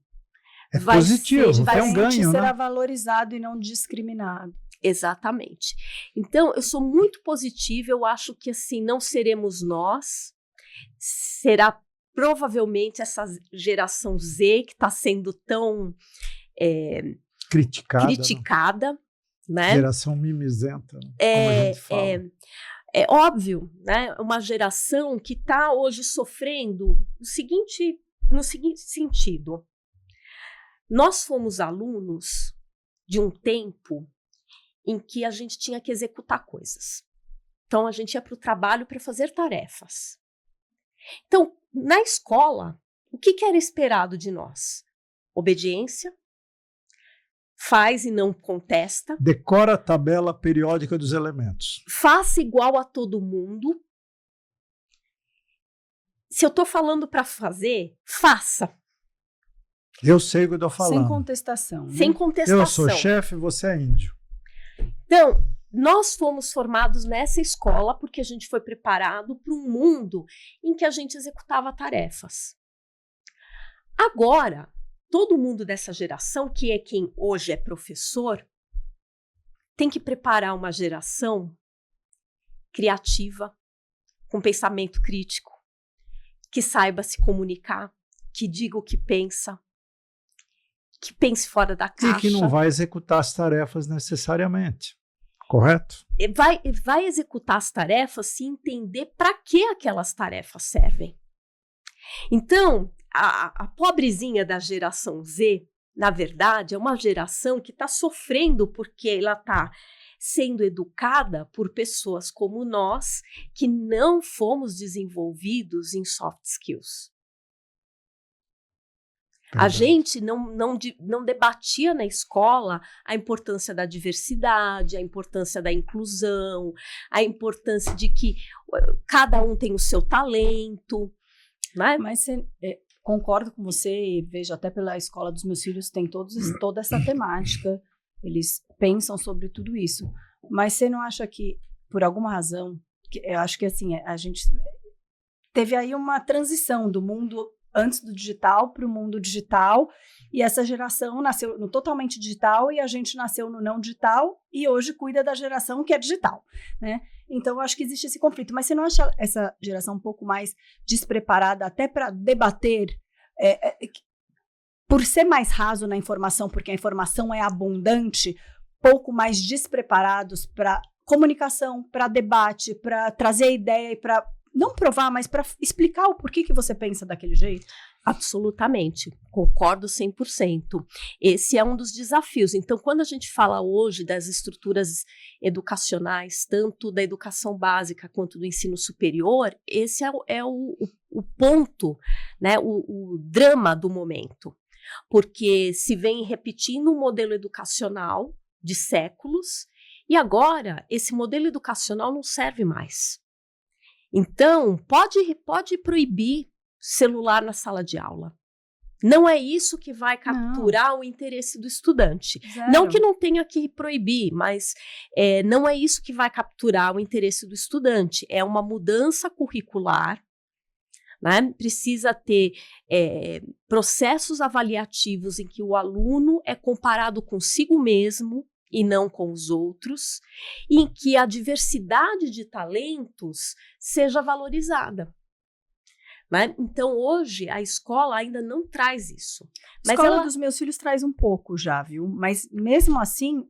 vai positivo, tem um ganho, será valorizado e não discriminado. Exatamente. Então, eu sou muito positiva, eu acho que assim, não seremos nós, será provavelmente essa geração Z, que está sendo tão criticada, né? Geração mimizenta, como a gente fala. É óbvio, né? Uma geração que está hoje sofrendo no seguinte sentido. Nós fomos alunos de um tempo em que a gente tinha que executar coisas. Então, a gente ia para o trabalho para fazer tarefas. Então, na escola, o que era esperado de nós? Obediência, faz e não contesta. Decora a tabela periódica dos elementos. Faça igual a todo mundo. Se eu estou falando para fazer, faça. Eu sei o que eu estou falando. Sem contestação. Né? Sem contestação. Eu sou chefe, você é índio. Então, nós fomos formados nessa escola porque a gente foi preparado para um mundo em que a gente executava tarefas. Agora, todo mundo dessa geração, que é quem hoje é professor, tem que preparar uma geração criativa, com pensamento crítico, que saiba se comunicar, que diga o que pensa, que pense fora da caixa. E que não vai executar as tarefas necessariamente. Correto? Vai executar as tarefas se entender para que aquelas tarefas servem. Então, a pobrezinha da geração Z, na verdade, é uma geração que está sofrendo porque ela está sendo educada por pessoas como nós, que não fomos desenvolvidos em soft skills. A gente não debatia na escola a importância da diversidade, a importância da inclusão, a importância de que cada um tem o seu talento. Né? Mas concordo com você e vejo até pela escola dos meus filhos tem toda essa temática, eles pensam sobre tudo isso. Mas você não acha que, por alguma razão, eu acho que assim, a gente teve aí uma transição do mundo antes do digital para o mundo digital, e essa geração nasceu no totalmente digital e a gente nasceu no não digital e hoje cuida da geração que é digital, né? Então, eu acho que existe esse conflito. Mas você não acha essa geração um pouco mais despreparada até para debater, por ser mais raso na informação, porque a informação é abundante, pouco mais despreparados para comunicação, para debate, para trazer ideia e para não provar, mas para explicar o porquê que você pensa daquele jeito? Absolutamente, concordo 100%. Esse é um dos desafios. Então, quando a gente fala hoje das estruturas educacionais, tanto da educação básica quanto do ensino superior, esse é o ponto, né, o drama do momento. Porque se vem repetindo um modelo educacional de séculos e agora esse modelo educacional não serve mais. Então, pode proibir celular na sala de aula. Não é isso que vai capturar o interesse do estudante. Zero. Não que não tenha que proibir, mas não é isso que vai capturar o interesse do estudante. É uma mudança curricular, né? Precisa ter processos avaliativos em que o aluno é comparado consigo mesmo e não com os outros, e em que a diversidade de talentos seja valorizada. Né? Então, hoje, a escola ainda não traz isso. A escola dos meus filhos traz um pouco já, viu? Mas, mesmo assim,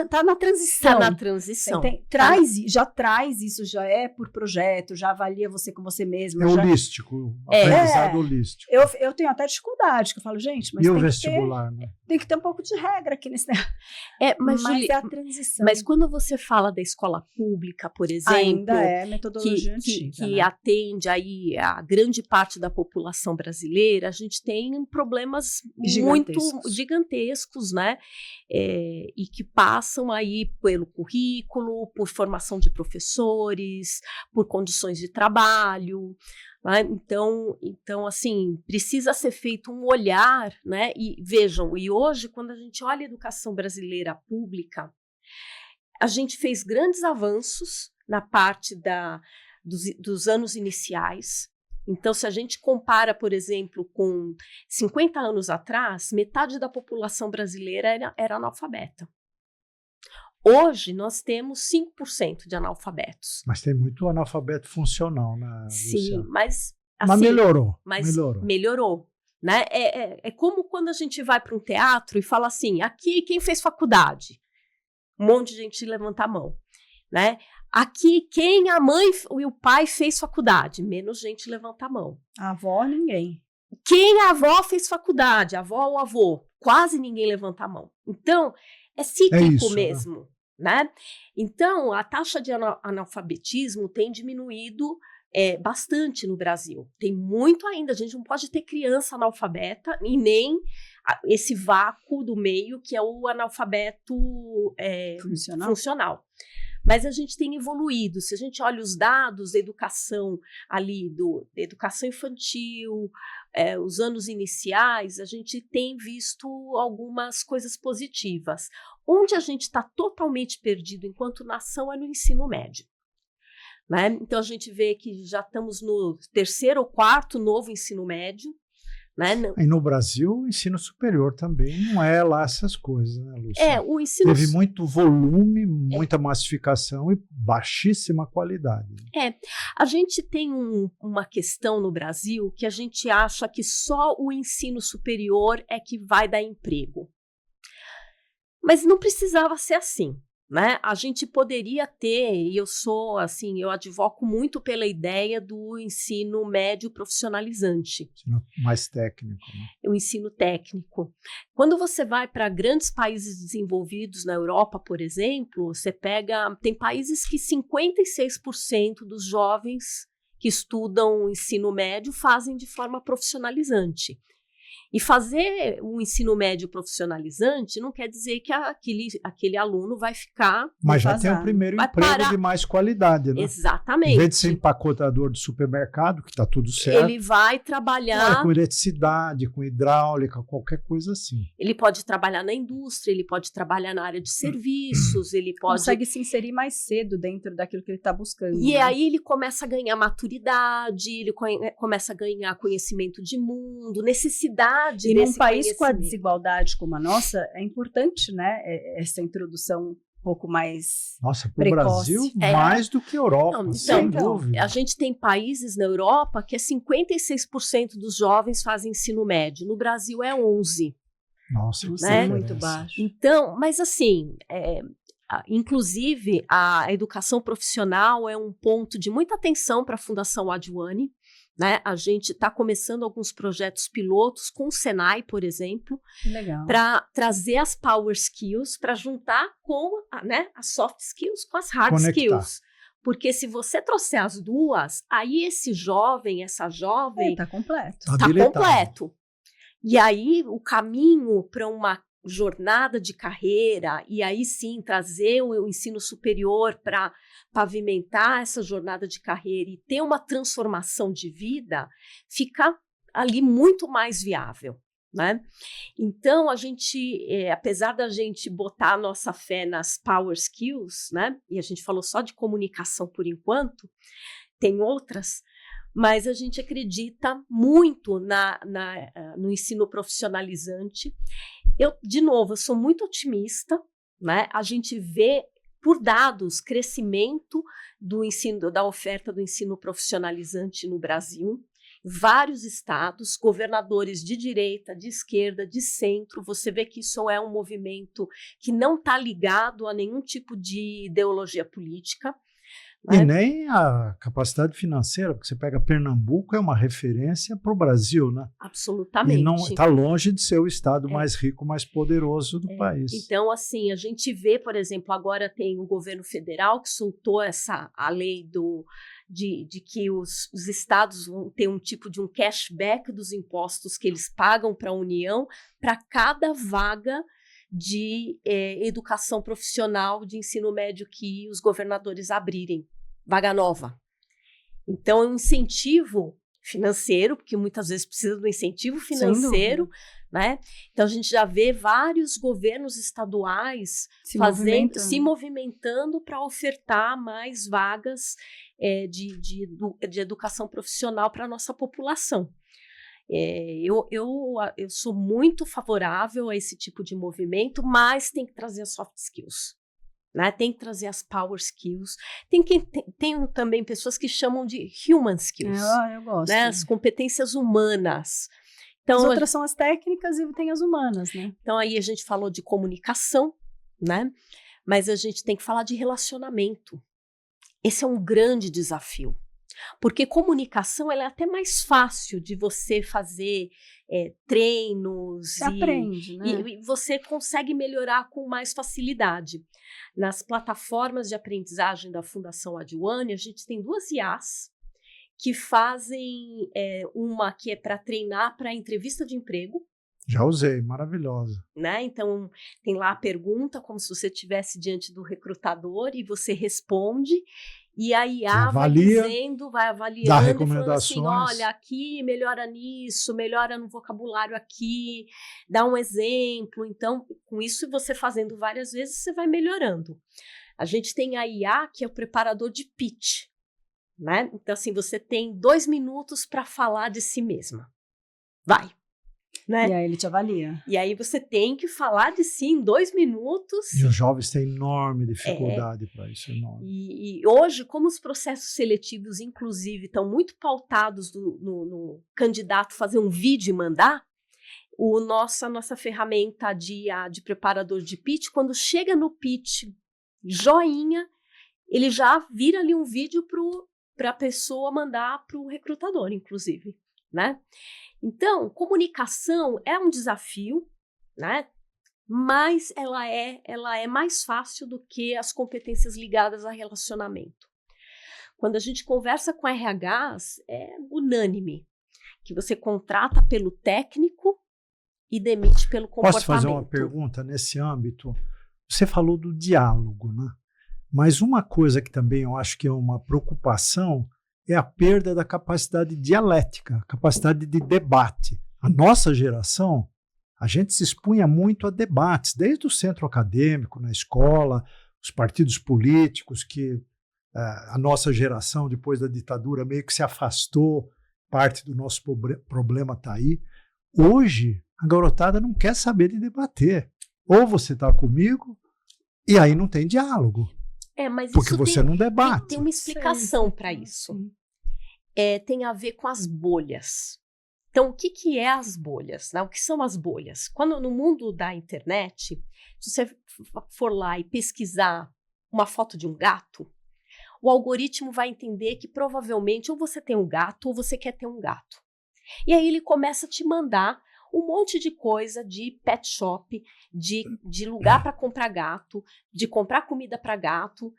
tá na transição. Tá na transição. Já traz isso, já é por projeto, já avalia você com você mesmo. Holístico, aprendizado holístico. Eu tenho até dificuldade, que eu falo, gente, mas e o vestibular, né? Tem que ter um pouco de regra aqui nesse negócio. Mas Julie, é a transição. Mas quando você fala da escola pública, por exemplo, ainda é metodologia antiga, que né? Atende aí a grande parte da população brasileira, a gente tem problemas muito gigantescos, né? E que passam aí pelo currículo, por formação de professores, por condições de trabalho, né? Então, assim, precisa ser feito um olhar, né? E vejam, e hoje, quando a gente olha a educação brasileira pública, a gente fez grandes avanços na parte dos anos iniciais. Então, se a gente compara, por exemplo, com 50 anos atrás, metade da população brasileira era analfabeta. Hoje, nós temos 5% de analfabetos. Mas tem muito analfabeto funcional, né, Sim, Luciana? mas Mas assim, melhorou. mas melhorou. Né? É como quando a gente vai para um teatro e fala assim, aqui quem fez faculdade? Um monte de gente levanta a mão. Né? Aqui, quem a mãe e o pai fez faculdade? Menos gente levanta a mão. A avó, ninguém. Quem a avó fez faculdade? A avó ou o avô? Quase ninguém levanta a mão. Então, é cíclico isso, mesmo. Né? Então, a taxa de analfabetismo tem diminuído bastante no Brasil. Tem muito ainda. A gente não pode ter criança analfabeta e nem esse vácuo do meio que é o analfabeto funcional. Mas a gente tem evoluído. Se a gente olha os dados da educação ali, da educação infantil, os anos iniciais, a gente tem visto algumas coisas positivas. Onde a gente está totalmente perdido enquanto nação é no ensino médio. Né? Então a gente vê que já estamos no 3º ou 4º novo ensino médio. Né? E no Brasil, o ensino superior também não é lá essas coisas, né, Lúcia? O ensino... Teve muito volume, muita massificação e baixíssima qualidade. A gente tem uma questão no Brasil que a gente acha que só o ensino superior é que vai dar emprego. Mas não precisava ser assim. Né? A gente poderia ter, e eu advoco muito pela ideia do ensino médio profissionalizante. Ensino mais técnico. Né? O ensino técnico. Quando você vai para grandes países desenvolvidos na Europa, por exemplo, tem países que 56% dos jovens que estudam ensino médio fazem de forma profissionalizante. E fazer um ensino médio profissionalizante não quer dizer que aquele aluno vai ficar... Mas já tem o primeiro emprego de mais qualidade, né? Exatamente. Em vez de ser empacotador de supermercado, que está tudo certo... Ele vai trabalhar... com eletricidade, com hidráulica, qualquer coisa assim. Ele pode trabalhar na indústria, ele pode trabalhar na área de serviços, ele pode... Consegue se inserir mais cedo dentro daquilo que ele está buscando. E aí ele começa a ganhar maturidade, ele começa a ganhar conhecimento de mundo, necessidade. E num país com a desigualdade como a nossa, é importante, né, essa introdução um pouco mais Nossa, para o Brasil, mais do que a Europa, sem dúvida. A gente tem países na Europa que 56% dos jovens fazem ensino médio. No Brasil é 11%. Nossa, né? É muito baixo. Então, mas assim... inclusive, a educação profissional é um ponto de muita atenção para a Fundação Adwane. Né? A gente está começando alguns projetos pilotos com o Senai, por exemplo, para trazer as power skills, para juntar com as soft skills com as hard skills. Porque se você trouxer as duas, aí esse jovem, essa jovem... Está completo. Está completo. E aí o caminho para uma jornada de carreira, e aí sim trazer o ensino superior para pavimentar essa jornada de carreira e ter uma transformação de vida, fica ali muito mais viável. Né? Então, a gente, apesar da gente botar a nossa fé nas power skills, né? E a gente falou só de comunicação por enquanto, tem outras, mas a gente acredita muito no ensino profissionalizante. De novo, eu sou muito otimista, né? A gente vê, por dados, crescimento da oferta do ensino profissionalizante no Brasil. Vários estados, governadores de direita, de esquerda, de centro, você vê que isso é um movimento que não está ligado a nenhum tipo de ideologia política. E nem a capacidade financeira, porque você pega Pernambuco, é uma referência para o Brasil, né? Absolutamente. E não está longe de ser o estado mais rico, mais poderoso do país. Então, assim, a gente vê, por exemplo, agora tem o governo federal que soltou a lei de que os estados vão ter um tipo de um cashback dos impostos que eles pagam para a União para cada vaga de educação profissional de ensino médio que os governadores abrirem, vaga nova. Então, é um incentivo financeiro, porque muitas vezes precisa do incentivo financeiro, né? Então, a gente já vê vários governos estaduais se movimentando para ofertar mais vagas de educação profissional para a nossa população. Eu sou muito favorável a esse tipo de movimento, mas tem que trazer as soft skills. né? Tem que trazer as power skills. Tem também pessoas que chamam de human skills. Eu gosto. Né? As competências humanas. Então, as outras são as técnicas e tem as humanas, né? Então aí a gente falou de comunicação, né? Mas a gente tem que falar de relacionamento. Esse é um grande desafio. Porque comunicação ela é até mais fácil de você fazer treinos. Você aprende, né? E você consegue melhorar com mais facilidade. Nas plataformas de aprendizagem da Fundação Adwane, a gente tem 2 IAs que fazem uma que é para treinar para entrevista de emprego. Já usei, maravilhosa. Né? Então, tem lá a pergunta, como se você estivesse diante do recrutador e você responde. E a IA avalia, vai avaliando, dá recomendações. E falando assim, olha, aqui melhora nisso, melhora no vocabulário aqui, dá um exemplo. Então, com isso, você fazendo várias vezes, você vai melhorando. A gente tem a IA, que é o preparador de pitch. Né? Então, assim, você tem 2 minutos para falar de si mesma. Vai. Né? E aí ele te avalia. E aí você tem que falar de si em 2 minutos. E os jovens têm enorme dificuldade para isso. Enorme. E hoje, como os processos seletivos, inclusive, estão muito pautados no candidato fazer um vídeo e mandar, a nossa ferramenta de preparador de pitch, quando chega no pitch, joinha, ele já vira ali um vídeo para a pessoa mandar para o recrutador, inclusive. Né? Então, comunicação é um desafio, né? Mas ela é mais fácil do que as competências ligadas a relacionamento. Quando a gente conversa com RHs, é unânime que você contrata pelo técnico e demite pelo comportamento. Posso fazer uma pergunta nesse âmbito? Você falou do diálogo, né? Mas uma coisa que também eu acho que é uma preocupação é a perda da capacidade dialética, a capacidade de debate. A nossa geração, a gente se expunha muito a debates, desde o centro acadêmico, na escola, os partidos políticos, que a nossa geração, depois da ditadura, meio que se afastou, parte do nosso problema está aí. Hoje, a garotada não quer saber de debater. Ou você está comigo, e aí não tem diálogo. Mas porque isso você não debate. Tem uma explicação para isso. Tem a ver com as bolhas. Então, o que é as bolhas? Né? O que são as bolhas? Quando no mundo da internet, se você for lá e pesquisar uma foto de um gato, o algoritmo vai entender que provavelmente ou você tem um gato ou você quer ter um gato. E aí ele começa a te mandar um monte de coisa de pet shop, de lugar para comprar gato, de comprar comida para gato.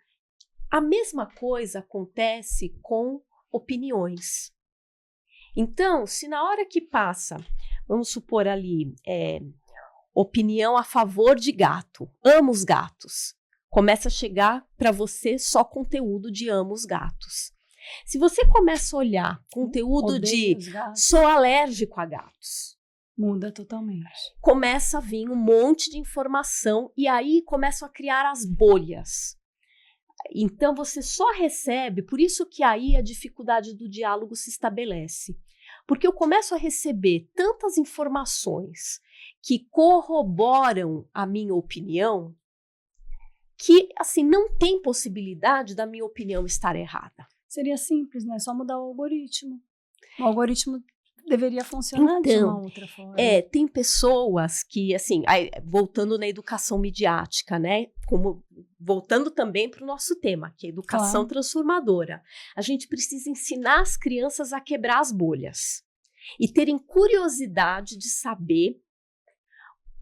A mesma coisa acontece com opiniões. Então, se na hora que passa, vamos supor ali, opinião a favor de gato, amo os gatos, começa a chegar para você só conteúdo de amo os gatos. Se você começa a olhar conteúdo de sou alérgico a gatos, muda totalmente. Começa a vir um monte de informação e aí começam a criar as bolhas. Então você só recebe, por isso que aí a dificuldade do diálogo se estabelece. Porque eu começo a receber tantas informações que corroboram a minha opinião que, assim, não tem possibilidade da minha opinião estar errada. Seria simples, né? Só mudar o algoritmo. O algoritmo deveria funcionar de uma outra forma. Tem pessoas que, assim, voltando na educação midiática, né? Voltando também para o nosso tema, que é educação transformadora. A gente precisa ensinar as crianças a quebrar as bolhas e terem curiosidade de saber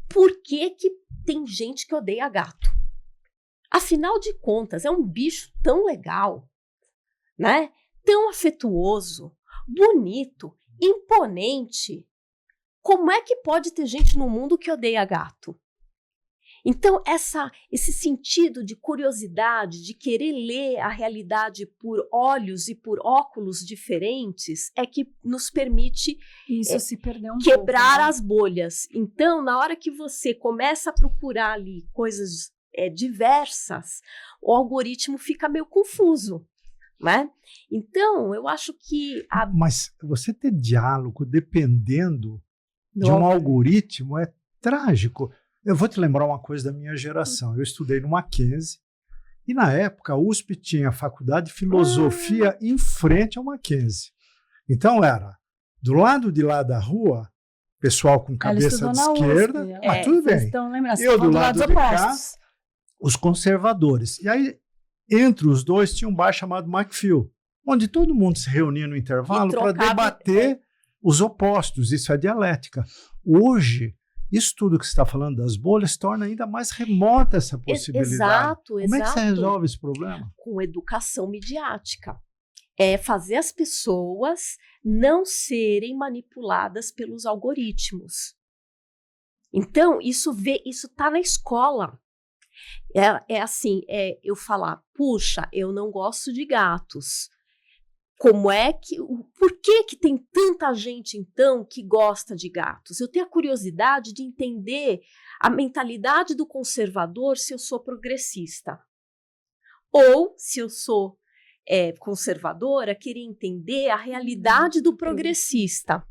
por que tem gente que odeia gato. Afinal de contas, é um bicho tão legal, né? Tão afetuoso, bonito, imponente. Como é que pode ter gente no mundo que odeia gato? Então, esse sentido de curiosidade, de querer ler a realidade por olhos e por óculos diferentes, é que nos permite se perder quebrar pouco, né? as bolhas. Então, na hora que você começa a procurar ali coisas diversas, o algoritmo fica meio confuso. Né? Então, eu acho que... Mas você ter diálogo dependendo de um algoritmo é trágico. Eu vou te lembrar uma coisa da minha geração. Eu estudei no Mackenzie, E na época a USP tinha a Faculdade de Filosofia em frente ao Mackenzie. Então era do lado de lá da rua, pessoal com cabeça de esquerda, mas tudo bem. Então, lembra, Eu do lado de cá, os conservadores. E aí, entre os dois, tinha um bar chamado McPhil, onde todo mundo se reunia no intervalo para debater os opostos. Isso é dialética. Hoje, isso tudo que você está falando das bolhas torna ainda mais remota essa possibilidade. Exato. Como é que você resolve esse problema? Com educação midiática. É fazer as pessoas não serem manipuladas pelos algoritmos. Então, isso está na escola. Eu falar, puxa, eu não gosto de gatos. Por que tem tanta gente, então, que gosta de gatos? Eu tenho a curiosidade de entender a mentalidade do conservador se eu sou progressista. Ou, se eu sou conservadora, querer entender a realidade do progressista.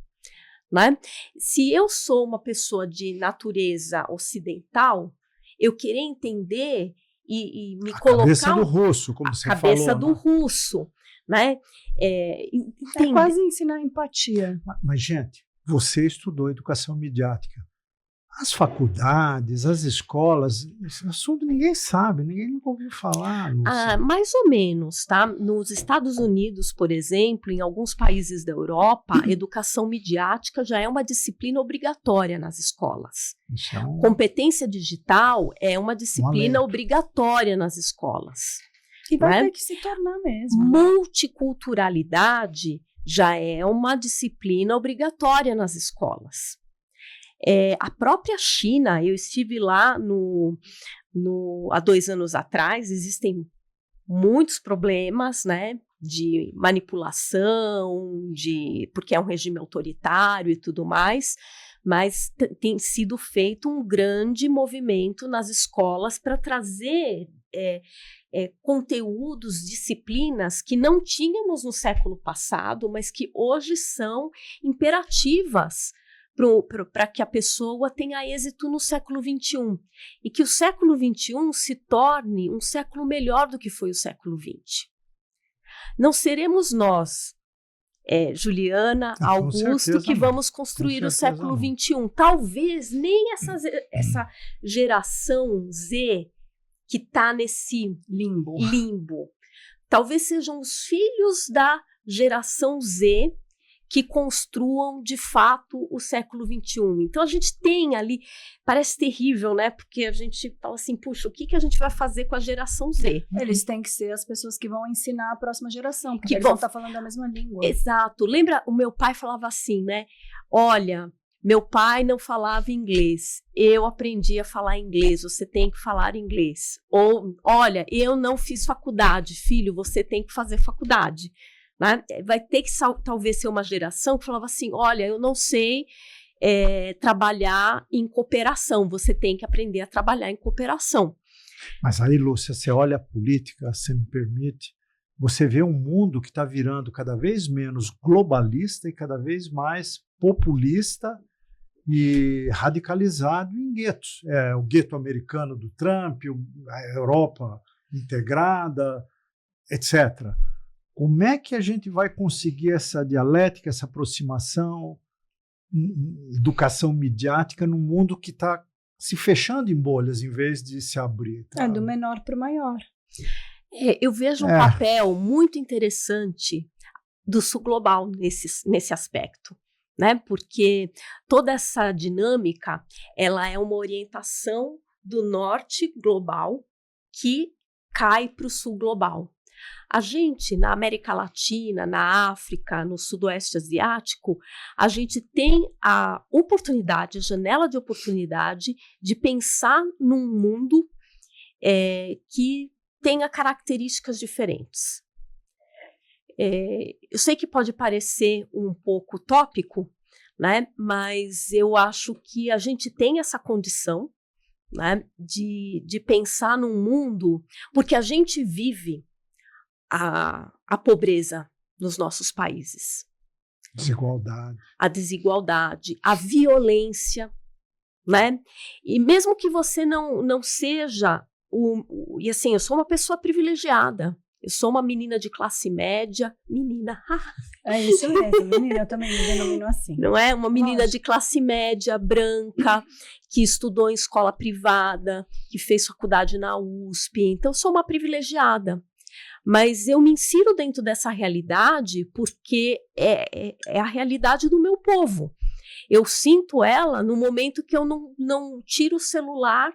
Né? Se eu sou uma pessoa de natureza ocidental, eu querer entender e me colocar... A cabeça do russo, como você falou. A cabeça do russo. Né? É quase ensinar empatia. Mas, gente, você estudou educação midiática. As faculdades, as escolas, esse assunto ninguém sabe, ninguém nunca ouviu falar. Mais ou menos, tá? Nos Estados Unidos, por exemplo, em alguns países da Europa, a educação midiática já é uma disciplina obrigatória nas escolas. Então, competência digital é uma disciplina obrigatória nas escolas. E vai ter que se tornar mesmo. Multiculturalidade já é uma disciplina obrigatória nas escolas. A própria China, eu estive lá há 2 anos atrás, existem muitos problemas, né, de manipulação, porque é um regime autoritário e tudo mais, mas tem sido feito um grande movimento nas escolas para trazer conteúdos, disciplinas que não tínhamos no século passado, mas que hoje são imperativas para que a pessoa tenha êxito no século XXI. E que o século XXI se torne um século melhor do que foi o século XX. Não seremos nós, Juliana, Augusto, certeza, que vamos construir o século XXI. Talvez nem essa geração Z que está nesse limbo. Talvez sejam os filhos da geração Z que construam, de fato, o século XXI. Então, a gente tem ali, parece terrível, né? Porque a gente fala assim, puxa, o que a gente vai fazer com a geração Z? Eles têm que ser as pessoas que vão ensinar a próxima geração, porque eles vão estar falando a mesma língua. Exato. Lembra, o meu pai falava assim, né? Olha, meu pai não falava inglês, eu aprendi a falar inglês, você tem que falar inglês. Ou, olha, eu não fiz faculdade, filho, você tem que fazer faculdade. Né? Vai ter que talvez ser uma geração que falava assim, olha, eu não sei trabalhar em cooperação, você tem que aprender a trabalhar em cooperação. Mas aí, Lúcia, você olha a política, se me permite, você vê um mundo que está virando cada vez menos globalista e cada vez mais populista e radicalizado em guetos. O gueto americano do Trump, a Europa integrada, etc. Como é que a gente vai conseguir essa dialética, essa aproximação, educação midiática num mundo que está se fechando em bolhas em vez de se abrir? Tá? Do menor para o maior. Eu vejo um papel muito interessante do Sul Global nesse aspecto, né? Porque toda essa dinâmica ela é uma orientação do Norte global que cai para o Sul Global. A gente, na América Latina, na África, no Sudoeste Asiático, a gente tem a oportunidade, a janela de oportunidade de pensar num mundo que tenha características diferentes. Eu sei que pode parecer um pouco utópico, né? Mas eu acho que a gente tem essa condição, né, de pensar num mundo, porque a gente vive a pobreza nos nossos países. A desigualdade, a violência, né? E mesmo que você não seja E assim, eu sou uma pessoa privilegiada. Eu sou uma menina de classe média. Menina. É isso mesmo, menina, eu também me denomino assim. Não é? Uma menina Lógico. de classe média, branca, que estudou em escola privada, que fez faculdade na USP. Então, eu sou uma privilegiada. Mas eu me insiro dentro dessa realidade porque é a realidade do meu povo. Eu sinto ela no momento que eu não tiro o celular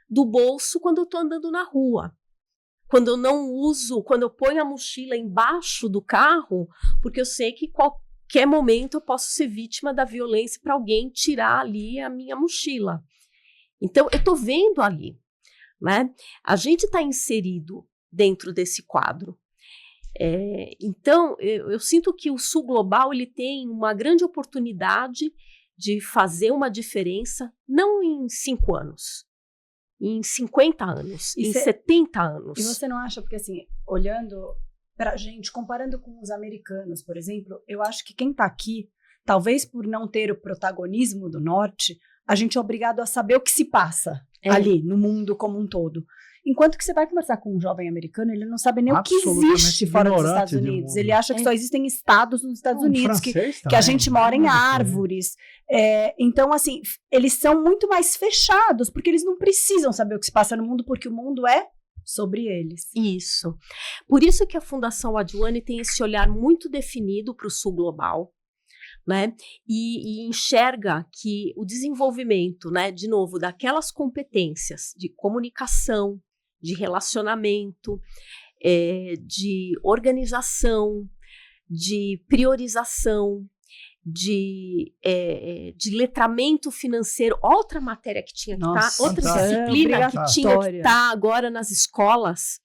do bolso quando eu estou andando na rua. Quando eu não uso, quando eu ponho a mochila embaixo do carro, porque eu sei que qualquer momento eu posso ser vítima da violência para alguém tirar ali a minha mochila. Então, eu estou vendo ali, né? A gente está inserido dentro desse quadro. Então, eu sinto que o Sul Global ele tem uma grande oportunidade de fazer uma diferença, não em 5 anos, em 50 anos, em 70 anos. E você não acha, porque assim, olhando pra gente, comparando com os americanos, por exemplo, eu acho que quem tá aqui, talvez por não ter o protagonismo do Norte, a gente é obrigado a saber o que se passa ali, no mundo como um todo. Enquanto que você vai conversar com um jovem americano, ele não sabe nem o que existe fora dos Estados Unidos. Ele acha que só existem estados nos Estados Unidos, que a gente mora em árvores. Então, assim, eles são muito mais fechados, porque eles não precisam saber o que se passa no mundo, porque o mundo é sobre eles. Isso. Por isso que a Fundação Adwane tem esse olhar muito definido para o Sul Global, né? E enxerga que o desenvolvimento, né, de novo, daquelas competências de comunicação, de relacionamento, de organização, de priorização, de letramento financeiro, outra matéria que tinha que estar, outra disciplina que tinha que estar agora nas escolas.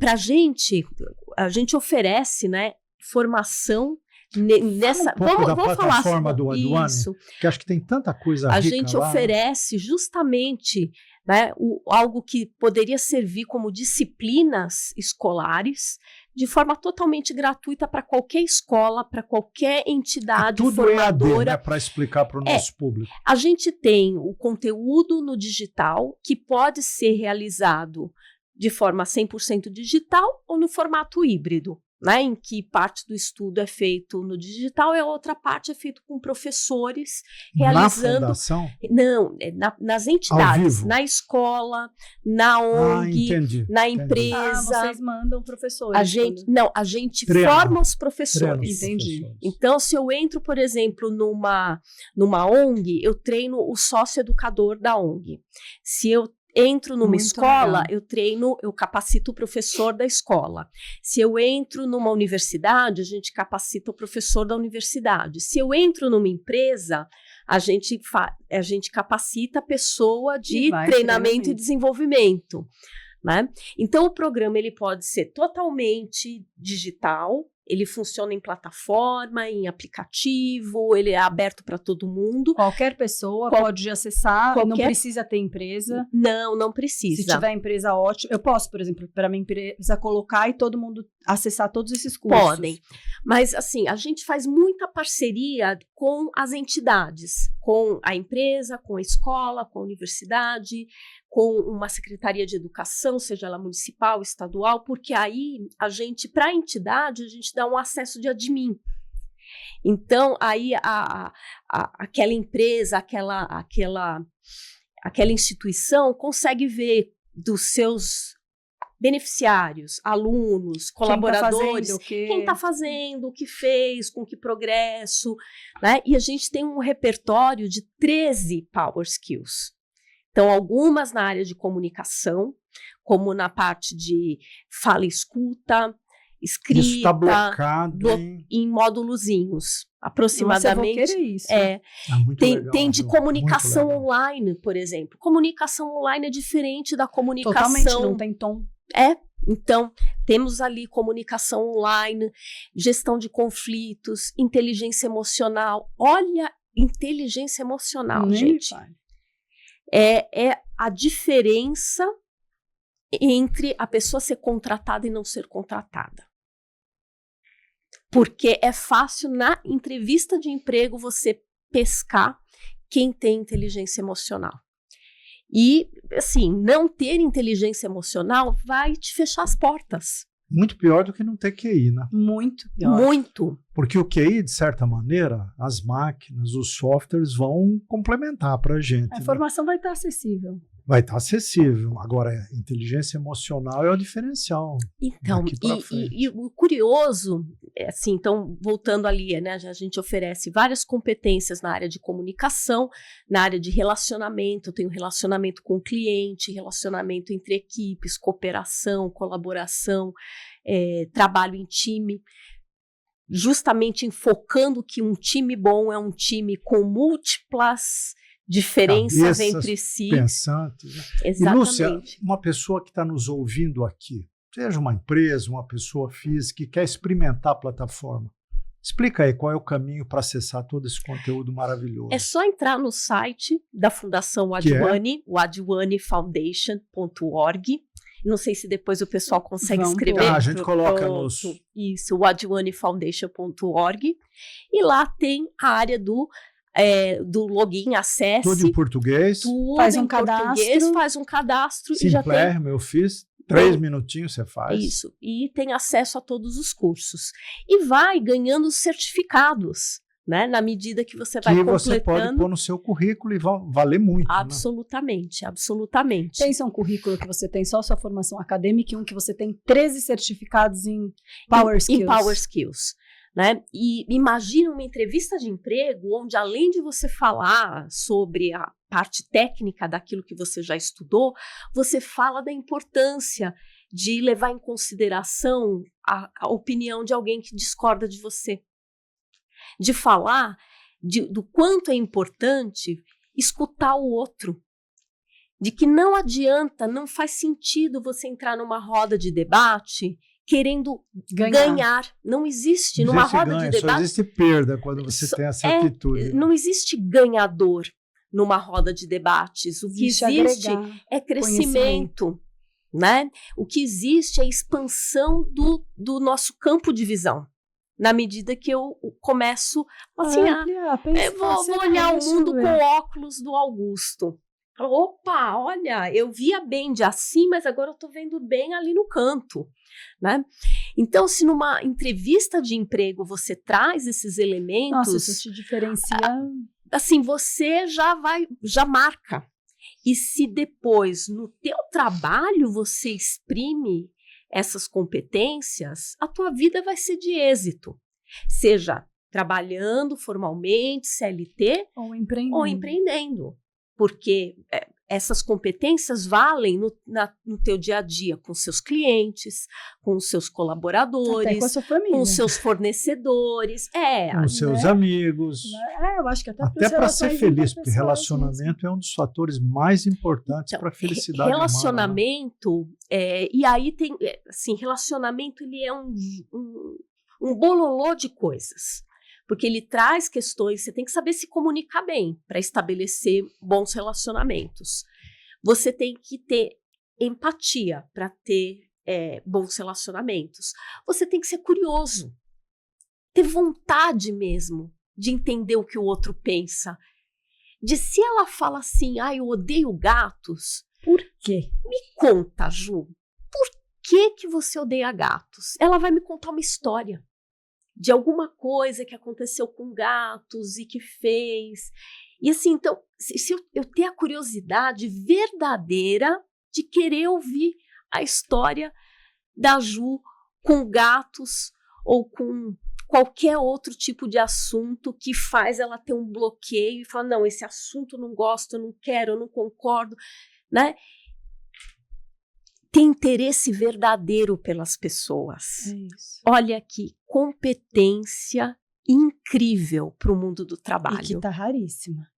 Para a gente oferece, né, formação nessa. Vamos falar sobre isso. Que acho que tem tanta coisa rica. A gente oferece justamente, né, algo que poderia servir como disciplinas escolares de forma totalmente gratuita para qualquer escola, para qualquer entidade formadora. Tudo EAD, né, para explicar para o nosso público. A gente tem o conteúdo no digital que pode ser realizado de forma 100% digital ou no formato híbrido, né, em que parte do estudo é feito no digital e a outra parte é feito com professores realizando. Na fundação? Não, nas entidades, na escola, na ONG, na empresa. Vocês mandam professores. A gente forma os professores. Entendi. Então, se eu entro, por exemplo, numa ONG, eu treino o sócio-educador da ONG. Se eu entro numa escola, eu capacito o professor da escola. Se eu entro numa universidade, a gente capacita o professor da universidade. Se eu entro numa empresa, a gente capacita a pessoa de treinamento e desenvolvimento, né? Então, o programa ele pode ser totalmente digital, ele funciona em plataforma, em aplicativo, ele é aberto para todo mundo. Qualquer pessoa pode acessar, não precisa ter empresa. Não precisa. Se tiver empresa, ótimo. Eu posso, por exemplo, para minha empresa colocar e todo mundo acessar todos esses cursos. Podem. Mas, assim, a gente faz muita parceria com as entidades, com a empresa, com a escola, com a universidade, com uma secretaria de educação, seja ela municipal, estadual, porque aí para a entidade, a gente dá um acesso de admin. Então, aí aquela empresa, aquela instituição consegue ver dos seus beneficiários, alunos, colaboradores, quem está fazendo, o que fez, com que progresso, né? E a gente tem um repertório de 13 Power Skills. Então, algumas na área de comunicação, como na parte de fala e escuta, escrita. Isso está blocado em módulozinhos, aproximadamente. Nossa, eu vou querer isso. Tem de comunicação online, por exemplo. Comunicação online é diferente da comunicação. Totalmente, não tem tom. Então, temos ali comunicação online, gestão de conflitos, inteligência emocional. Olha, inteligência emocional, gente. É a diferença entre a pessoa ser contratada e não ser contratada. Porque é fácil na entrevista de emprego você pescar quem tem inteligência emocional. E, assim, não ter inteligência emocional vai te fechar as portas. Muito pior do que não ter QI, né? Muito pior. Muito. Porque o QI, de certa maneira, as máquinas, os softwares vão complementar para a gente. A né? informação vai estar acessível. Vai estar acessível. Agora, inteligência emocional é o diferencial. Então, daqui pra frente. e o curioso, assim, então, voltando ali, né, a gente oferece várias competências na área de comunicação, na área de relacionamento, eu tenho relacionamento com o cliente, relacionamento entre equipes, cooperação, colaboração, trabalho em time, justamente enfocando que um time bom é um time com múltiplas diferenças Cabeças entre si. pensantes. Né? Exatamente. E, Lúcia, uma pessoa que está nos ouvindo aqui, seja uma empresa, uma pessoa física, que quer experimentar a plataforma, explica aí qual é o caminho para acessar todo esse conteúdo maravilhoso. É só entrar no site da Fundação Adwane, o adwanefoundation.org. Não sei se depois o pessoal consegue escrever. A gente coloca nos... Isso, o adwanefoundation.org. E lá tem a área do login, acesse. Tudo em português. Tudo faz um em português, faz um cadastro e já tem... Simplérrimo, eu fiz. 3 minutinhos você faz. Isso, e tem acesso a todos os cursos. E vai ganhando certificados, né? Na medida que você vai completando. Que você pode pôr no seu currículo e vai valer muito. Absolutamente, né? Absolutamente. Pensa um currículo que você tem só sua formação acadêmica e um que você tem 13 certificados em Power Skills. Em Power Skills. Né? E imagina uma entrevista de emprego onde, além de você falar sobre a parte técnica daquilo que você já estudou, você fala da importância de levar em consideração a opinião de alguém que discorda de você. De falar do quanto é importante escutar o outro. De que não adianta, não faz sentido você entrar numa roda de debate querendo ganhar. Não existe numa roda de debate. Só existe perda quando você tem essa atitude. Não existe ganhador numa roda de debates. O que existe é crescimento, né? O que existe é expansão do nosso campo de visão. Na medida que eu começo assim, vou olhar o mundo com óculos do Augusto. Opa, olha, eu via bem de assim, mas agora eu estou vendo bem ali no canto, né? Então, se numa entrevista de emprego você traz esses elementos... Nossa, isso te diferencia... Assim, você já marca. E se depois, no teu trabalho, você exprime essas competências, a tua vida vai ser de êxito. Seja trabalhando formalmente, CLT, ou empreendendo. Porque essas competências valem no teu dia a dia, com seus clientes, com os seus colaboradores, até com a sua família, com os seus fornecedores, com os seus amigos. Eu acho que até para ser feliz, porque relacionamento é um dos fatores mais importantes para a felicidade relacionamento, humana. E aí tem, assim, relacionamento ele é um bololô de coisas. Porque ele traz questões, você tem que saber se comunicar bem para estabelecer bons relacionamentos. Você tem que ter empatia para ter bons relacionamentos. Você tem que ser curioso, ter vontade mesmo de entender o que o outro pensa. De se ela fala assim, eu odeio gatos. Por quê? Me conta, Ju, por que você odeia gatos? Ela vai me contar uma história de alguma coisa que aconteceu com gatos e que fez. E assim, então, se eu ter a curiosidade verdadeira de querer ouvir a história da Ju com gatos ou com qualquer outro tipo de assunto que faz ela ter um bloqueio e falar, não, esse assunto eu não gosto, eu não quero, eu não concordo, né? Tem interesse verdadeiro pelas pessoas. É isso. Olha que competência incrível para o mundo do trabalho. E que está raríssima.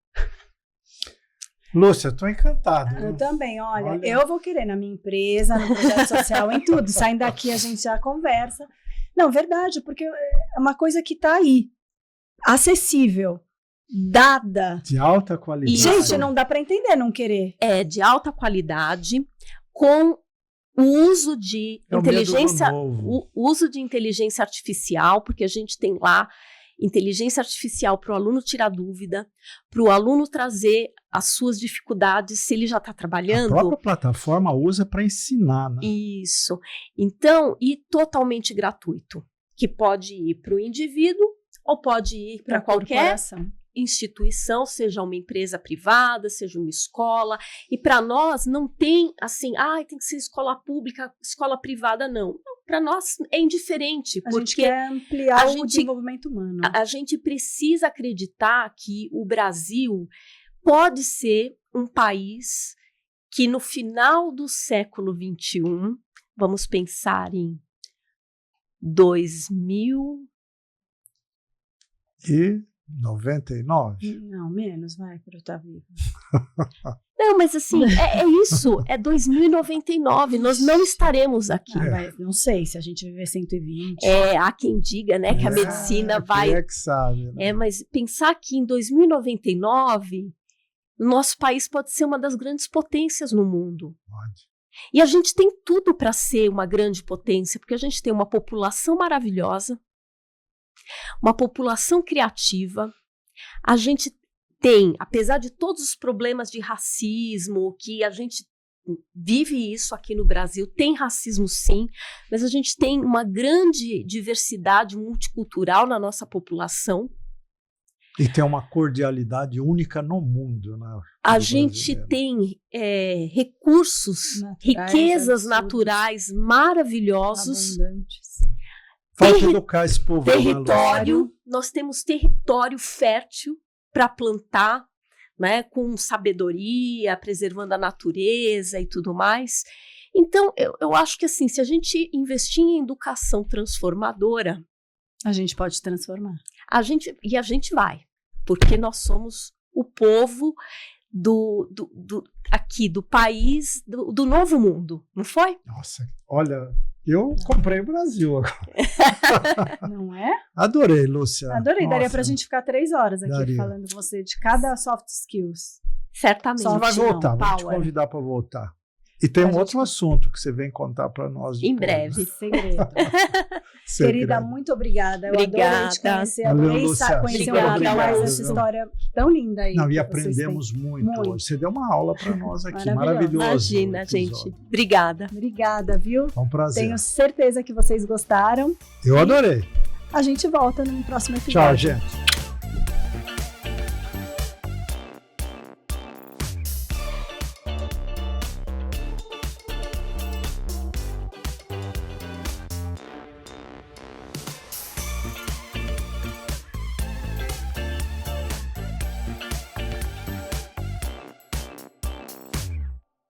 Lúcia, estou encantado. Eu também, olha, eu vou querer na minha empresa, no projeto social, em tudo. Saindo daqui a gente já conversa. Não, verdade, porque é uma coisa que está aí, acessível, dada. De alta qualidade. Gente, não dá para entender, não querer. É de alta qualidade, com o uso de inteligência artificial, porque a gente tem lá inteligência artificial para o aluno tirar dúvida, para o aluno trazer as suas dificuldades, se ele já está trabalhando. A própria plataforma usa para ensinar, né? Isso. Então, e totalmente gratuito, que pode ir para o indivíduo ou pode ir para qualquer instituição, seja uma empresa privada, seja uma escola. E para nós não tem assim, tem que ser escola pública, escola privada, não. Para nós é indiferente, a porque gente quer ampliar o desenvolvimento humano. A gente precisa acreditar que o Brasil pode ser um país que no final do século XXI, vamos pensar em 2099? Não, menos, vai, para eu estar vivo. Não, mas assim, é isso, é 2099, nós não estaremos aqui. Não sei, se a gente viver 120. Há quem diga, né, que a medicina vai... É que sabe, né? Mas pensar que em 2099, o nosso país pode ser uma das grandes potências no mundo. Pode. E a gente tem tudo para ser uma grande potência, porque a gente tem uma população maravilhosa, uma população criativa, a gente tem, apesar de todos os problemas de racismo, que a gente vive isso aqui no Brasil, tem racismo sim, mas a gente tem uma grande diversidade multicultural na nossa população. E tem uma cordialidade única no mundo, né? A gente tem recursos, riquezas naturais maravilhosos. Abundantes. Falta educar esse povo. Território, nós temos território fértil para plantar, né, com sabedoria, preservando a natureza e tudo mais. Então, eu acho que assim, se a gente investir em educação transformadora, a gente pode transformar. A gente vai, porque nós somos o povo aqui, do país, do novo mundo, não foi? Nossa, olha, eu comprei o Brasil agora. Não é? Adorei, Lúcia. Adorei, Nossa. daria pra gente ficar 3 horas aqui falando com você de cada soft skills. Certamente. Você vai voltar, vou te convidar para voltar. E tem um outro assunto que você vem contar para nós depois. Em breve. Segredo. Querida, muito obrigada. Eu adorei te conhecer, adorei conhecer um pouquinho mais dessa história tão linda aí. Não, e aprendemos muito hoje. Você deu uma aula para nós aqui, maravilhoso. Imagina, gente. Obrigada. Obrigada, viu? Foi um prazer. Tenho certeza que vocês gostaram. Eu adorei. A gente volta no próximo episódio. Tchau, gente.